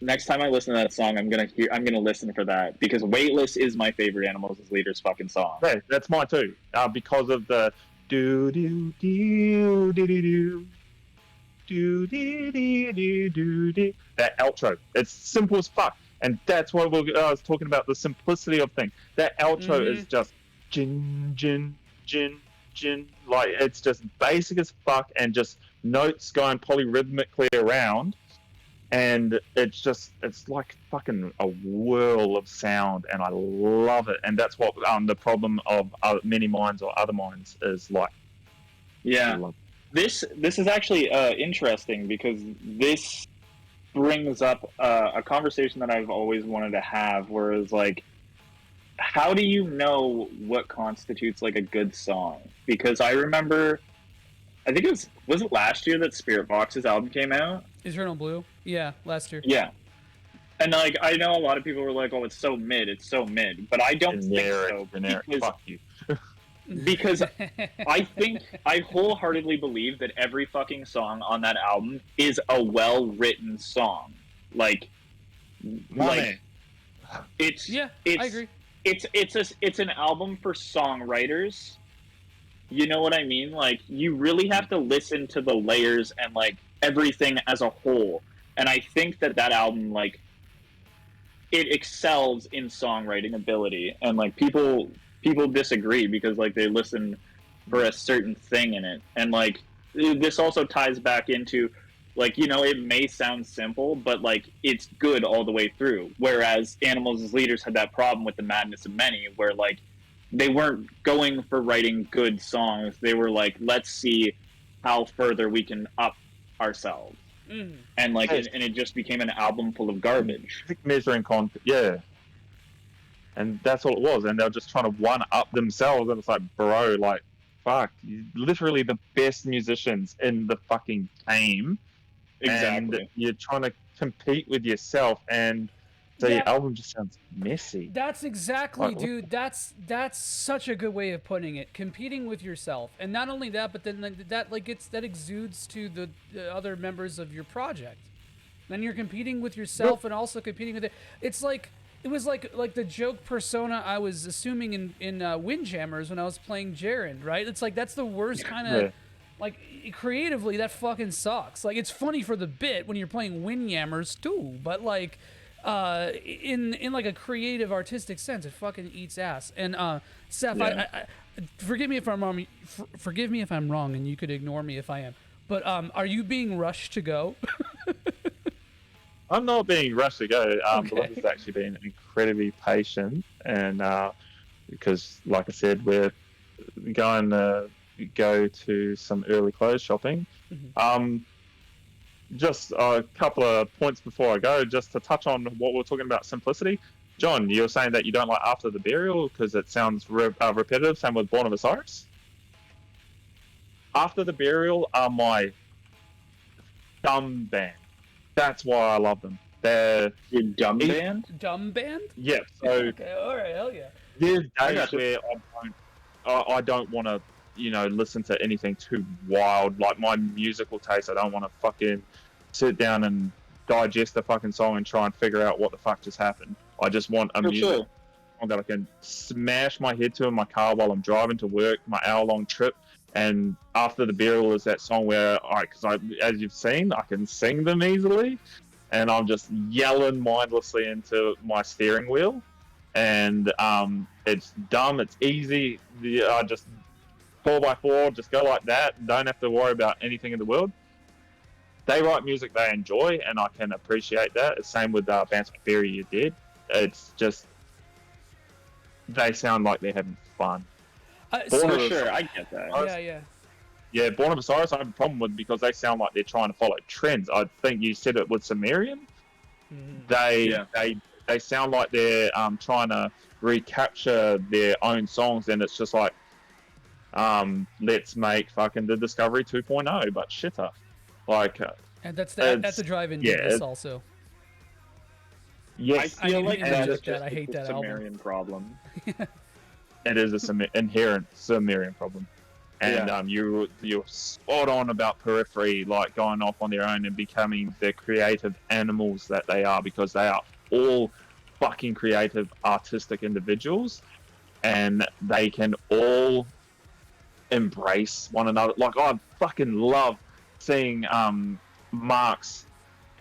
next time I listen to that song, I'm gonna listen for that because Weightless is my favorite Animals as Leaders fucking song. Yeah, that's mine too. Because of the do do do do do do. Do, do, do, do, do, do. That outro, it's simple as fuck, and that's what I was talking about, the simplicity of things. That outro is just jin jin jin jin, like it's just basic as fuck, and just notes going polyrhythmically around, and it's like fucking a whirl of sound, and I love it. And that's what the problem of many minds or other minds is like. Yeah. This is actually interesting because this brings up a conversation that I've always wanted to have, where it's like, how do you know what constitutes like a good song? Because I remember, I think was it last year that Spirit Box's album came out? Eternal Blue? Yeah, last year. Yeah. And like I know a lot of people were like, "Oh, it's so mid," but I don't think so. Fuck you. Because I wholeheartedly believe that every fucking song on that album is a well-written song. Like it's I agree. It's an album for songwriters. You know what I mean? Like you really have to listen to the layers and like everything as a whole. And I think that album like it excels in songwriting ability, and like people disagree because like they listen for a certain thing in it. And like this also ties back into like, you know, it may sound simple, but like it's good all the way through, whereas Animals as Leaders had that problem with The Madness of Many, where like they weren't going for writing good songs, they were like, let's see how further we can up ourselves. And like and it just became an album full of garbage. Measuring content, yeah. And that's all it was. And they're just trying to one-up themselves. And it's like, bro, like, fuck. You're literally the best musicians in the fucking game. Exactly. And you're trying to compete with yourself. And so your album just sounds messy. That's exactly, dude. That's such a good way of putting it. Competing with yourself. And not only that, but then that exudes to the other members of your project. Then you're competing with yourself and also competing with it. It's like... It was like the joke persona I was assuming in Windjammers when I was playing Jaren, right? It's like that's the worst kind of like creatively that fucking sucks. Like it's funny for the bit when you're playing Windjammers too, but like in like a creative artistic sense, it fucking eats ass. And Seph, I forgive me if I'm wrong. Forgive me if I'm wrong, and you could ignore me if I am. But are you being rushed to go? I'm not being rushed to go. Belinda's actually been incredibly patient, and because, like I said, we're going to go to some early clothes shopping. Just a couple of points before I go, just to touch on what we're talking about, simplicity. John, you're saying that you don't like After the Burial because it sounds repetitive. Same with Born of Osiris. After the Burial are my thumb band. That's why I love them. they're Your dumb band? Dumb band? yeah. So Okay, all right, hell yeah. there's I days gotcha. where I don't want to, listen to anything too wild. Like my musical taste, I don't want to fucking sit down and digest a fucking song and try and figure out what the fuck just happened. I just want a For music sure. song that I can smash my head to in my car while I'm driving to work, my hour-long trip. And After the Burial is that song where, as you've seen, I can sing them easily, and I'm just yelling mindlessly into my steering wheel. And it's dumb, it's easy. Just 4x4, just go like that. Don't have to worry about anything in the world. They write music they enjoy, and I can appreciate that. It's same with bands like Bury Your Dead. It's just they sound like they're having fun. For sure, I get that. Yeah. Yeah, Born of Osiris I have a problem with because they sound like they're trying to follow trends. I think you said it with Sumerian. They sound like they're trying to recapture their own songs, and it's just like, let's make fucking the Discovery 2.0, but shitter. Like, and that's the drive-in did this also. Yes, I feel like that's that's just I hate that Sumerian problem. It is a inherent Sumerian problem. And you're spot on about Periphery, like going off on their own and becoming the creative animals that they are, because they are all fucking creative, artistic individuals, and they can all embrace one another. Like, I fucking love seeing Mark's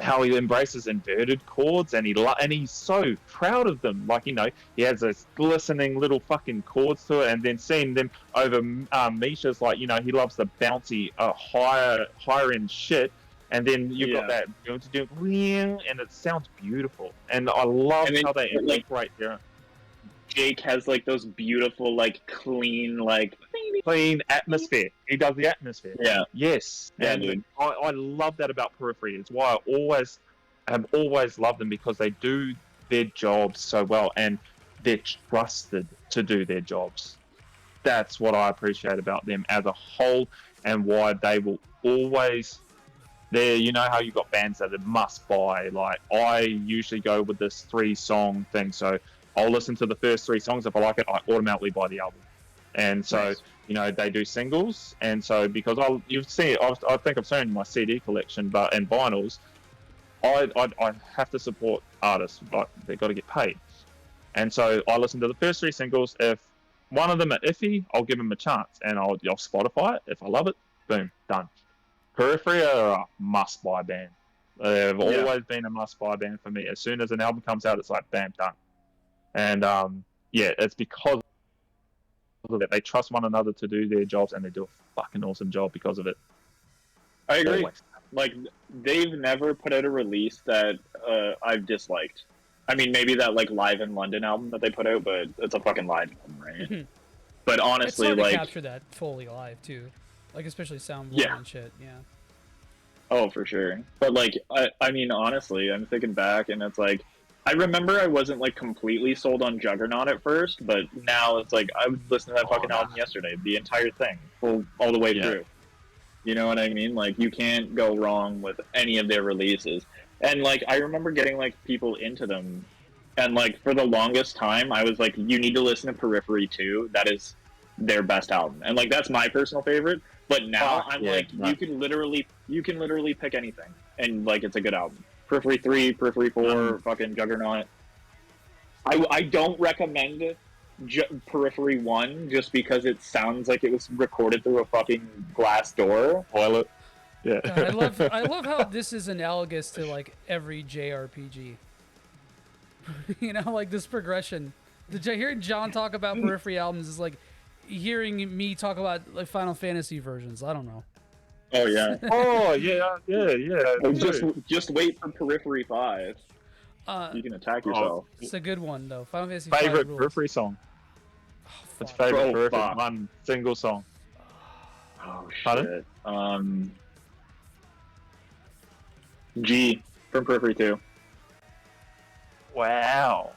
how he embraces inverted chords, and he's so proud of them. Like, he has those glistening little fucking chords to it, and then seeing them over Misha's, like, he loves the bouncy, higher end shit, and then you've got that and it sounds beautiful, and I love how they incorporate their. Jake has like those beautiful, like clean atmosphere. He does the atmosphere. Yeah. Yes. Yeah, and dude. I love that about Periphery. It's why I have always loved them, because they do their jobs so well, and they're trusted to do their jobs. That's what I appreciate about them as a whole, and why they will always. You know how you got bands that are must buy. Like, I usually go with this 3-song thing, so I'll listen to the first 3 songs. If I like it, I automatically buy the album. And so, they do singles. And so, because you've seen, I think I've shown my CD collection, and vinyls, I have to support artists. Like, they've got to get paid. And so I listen to the first 3 singles. If one of them are iffy, I'll give them a chance, and I'll Spotify it. If I love it, boom, done. Periphery are a must-buy band. They've always been a must-buy band for me. As soon as an album comes out, it's like, bam, done. And it's because of that. They trust one another to do their jobs, and they do a fucking awesome job because of it. I agree. Always. Like, they've never put out a release that I've disliked. I mean, maybe that like Live in London album that they put out, but it's a fucking live album, right? But honestly, it's hard like, to capture that fully live too, like especially sound and shit. Yeah. Oh, for sure. But like, I mean, honestly, I'm thinking back, and it's like, I remember I wasn't like completely sold on Juggernaut at first, but now it's like I would listen to that fucking album yesterday, the entire thing, all the way through. You know what I mean? Like, you can't go wrong with any of their releases. And like, I remember getting like people into them, and like for the longest time, I was like, you need to listen to Periphery 2. That is their best album, and like that's my personal favorite. But now you can literally pick anything, and like it's a good album. Periphery 3, Periphery 4, fucking Juggernaut. I don't recommend Periphery 1 just because it sounds like it was recorded through a fucking glass door. Toilet. Yeah. I love how this is analogous to like every JRPG. Like this progression. Hearing John talk about Periphery albums is like hearing me talk about like Final Fantasy versions. I don't know. Oh yeah. Just wait for Periphery 5. You can attack yourself. It's a good one though. Final Fantasy favorite 5 Periphery song. What's fuck. favorite Periphery one single song? Oh shit. G from Periphery 2. Wow.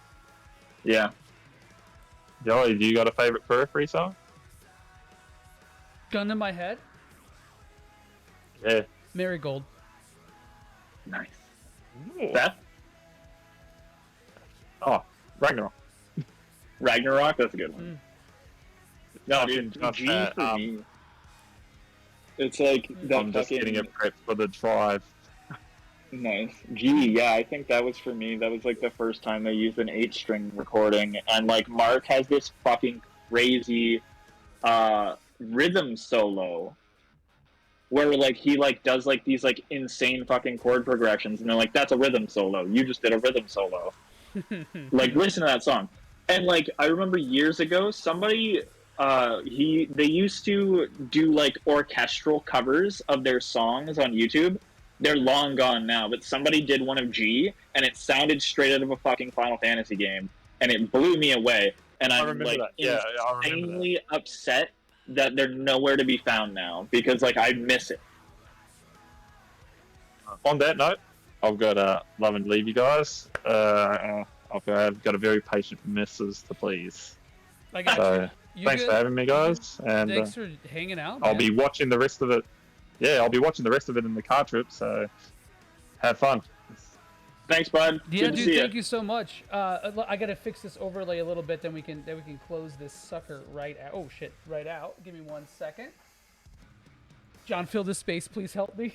Yeah. Joey, do you got a favorite Periphery song? Gun to my head. Yeah. Marigold. Nice. Seph? Oh, Ragnarok. Ragnarok, that's a good one. No, Fucking dude, just G that, for me. It's like that I'm just fucking getting it prepped for the drive. nice. G, yeah, I think that was for me. That was like the first time they used an 8-string recording, and like Mark has this fucking crazy rhythm solo where like he like does like these like insane fucking chord progressions, and they're like, "That's a rhythm solo. You just did a rhythm solo." Like, listen to that song. And like, I remember years ago, somebody they used to do like orchestral covers of their songs on YouTube. They're long gone now, but somebody did one of G, and it sounded straight out of a fucking Final Fantasy game, and it blew me away. And I I'm remember like that. Yeah, I remember that. insanely upset that they're nowhere to be found now because like I miss it. On that note, I've got love and leave you guys. I've got a very patient missus to please. I got So you. thanks for having me, guys. And Thanks for hanging out. I'll man. be watching the rest of it. Yeah, I'll be watching the rest of it in the car trip. So have fun. Thanks, bud. Yeah, Good to dude, see thank you. you so much. I gotta fix this overlay a little bit, then we can close this sucker right out. Oh shit, right out. Give me 1 second. John, fill this space, please help me.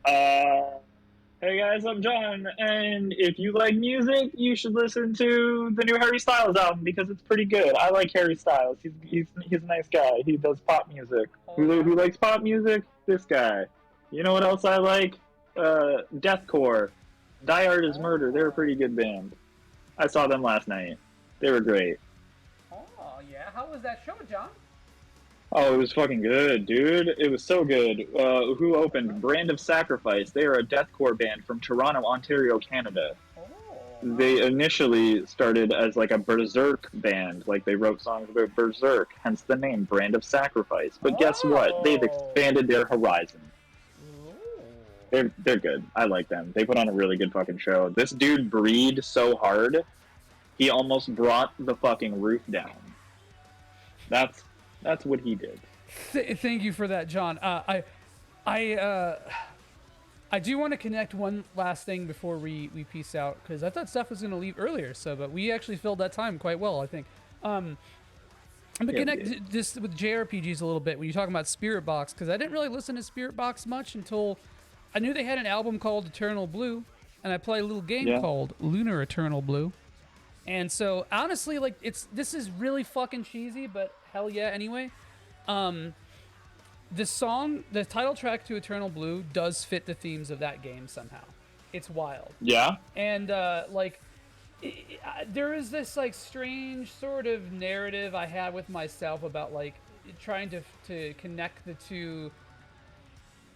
Hey guys, I'm John, and if you like music, you should listen to the new Harry Styles album because it's pretty good. I like Harry Styles. He's a nice guy. He does pop music. Who likes pop music? This guy. You know what else I like? Deathcore. Die Hard is Murder. They're a pretty good band. I saw them last night. They were great. Oh yeah, how was that show, John? Oh, it was fucking good, dude. It was so good. Who opened? Brand of Sacrifice. They are a deathcore band from Toronto, Ontario, Canada. They initially started as like a berserk band, like they wrote songs about berserk, hence the name Brand of Sacrifice. But guess what? They've expanded their horizon. They're good. I like them. They put on a really good fucking show. This dude breathed so hard, he almost brought the fucking roof down. That's what he did. Thank you for that, John. I do want to connect one last thing before we peace out, because I thought Seph was going to leave earlier, but we actually filled that time quite well, I think. I'm going to connect this with JRPGs a little bit when you're talking about Spirit Box, because I didn't really listen to Spirit Box much until I knew they had an album called Eternal Blue, and I play a little game called Lunar Eternal Blue. And so, honestly, like, this is really fucking cheesy, but hell yeah anyway. The song, the title track to Eternal Blue does fit the themes of that game somehow. It's wild. Yeah? And, there is this, like, strange sort of narrative I had with myself about, like, trying to connect the two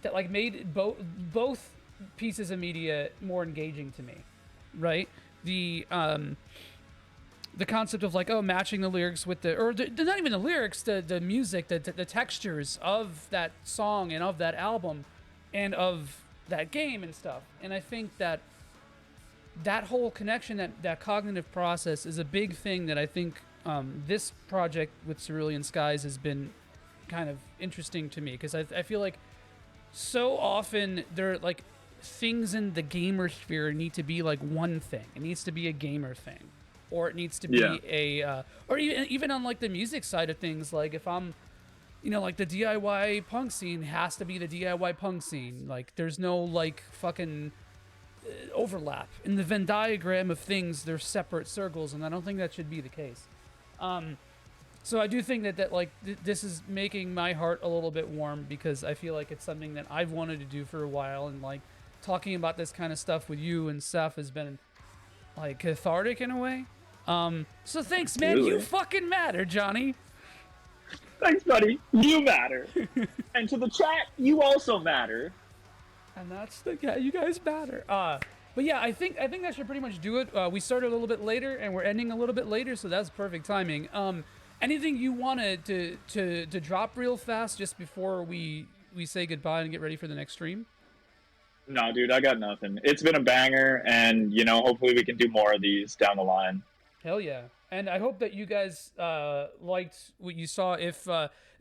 that, like, made both pieces of media more engaging to me, right? The concept of, like, matching the lyrics with not even the lyrics, the music, the textures of that song and of that album and of that game and stuff. And I think that whole connection, that cognitive process is a big thing that I think this project with Cerulean Skies has been kind of interesting to me, because I feel like so often there, like, things in the gamer sphere need to be like one thing. It needs to be a gamer thing, or it needs to be or even on, like, the music side of things. Like, if I'm, like, the DIY punk scene has to be the DIY punk scene. Like, there's no, like, fucking overlap in the Venn diagram of things. They're separate circles, and I don't think that should be the case. So I do think that like this is making my heart a little bit warm, because I feel like it's something that I've wanted to do for a while, and, like, talking about this kind of stuff with you and Seph has been, like, cathartic in a way. So thanks, man. Really? You fucking matter, Johnny. Thanks, buddy. You matter. And to the chat, you also matter. And that's you guys matter. But yeah, I think that should pretty much do it. We started a little bit later, and we're ending a little bit later, so that's perfect timing. Anything you wanted to drop real fast just before we say goodbye and get ready for the next stream? No, dude, I got nothing. It's been a banger, and, hopefully we can do more of these down the line. Hell yeah. And I hope that you guys liked what you saw. If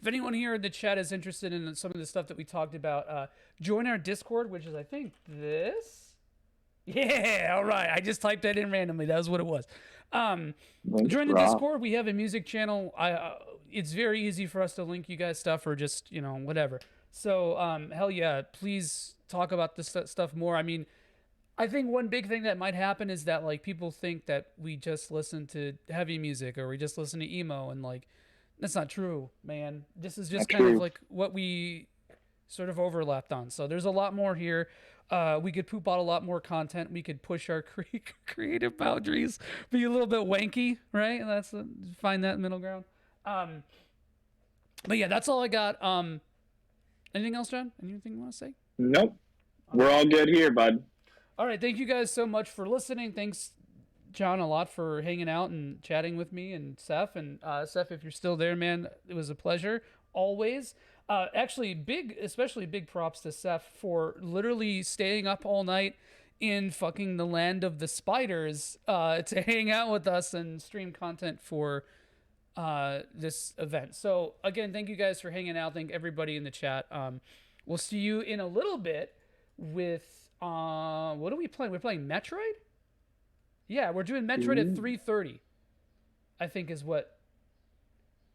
anyone here in the chat is interested in some of the stuff that we talked about, join our Discord, which is, I think, this. Yeah, all right. I just typed that in randomly. That was what it was. Join the Rock. Discord. We have a music channel. It's very easy for us to link you guys stuff or just, whatever. So, hell yeah, please talk about this stuff more. I mean, I think one big thing that might happen is that, like, people think that we just listen to heavy music or we just listen to emo, and, like, that's not true, man. This is just Not kind of true. like what we sort of overlapped on. So there's a lot more here. We could poop out a lot more content. We could push our creative boundaries, be a little bit wanky, right? That's find that middle ground. But yeah, that's all I got. Anything else, John? Anything you want to say? Nope. We're all good here, bud. All right, thank you guys so much for listening. Thanks, John, a lot for hanging out and chatting with me, and Seph. And Seph, if you're still there, man, it was a pleasure always. Actually, especially big props to Seph for literally staying up all night in fucking the land of the spiders to hang out with us and stream content for this event. So again, thank you guys for hanging out. Thank everybody in the chat. We'll see you in a little bit with what are we playing? We're playing Metroid? Yeah, we're doing Metroid at 3:30. I think is what.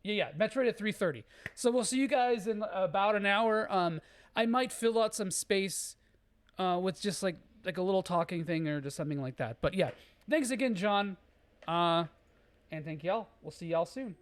Yeah, Metroid at 3:30. So we'll see you guys in about an hour. I might fill out some space with just like a little talking thing or just something like that. But yeah, thanks again, John. And thank y'all. We'll see y'all soon.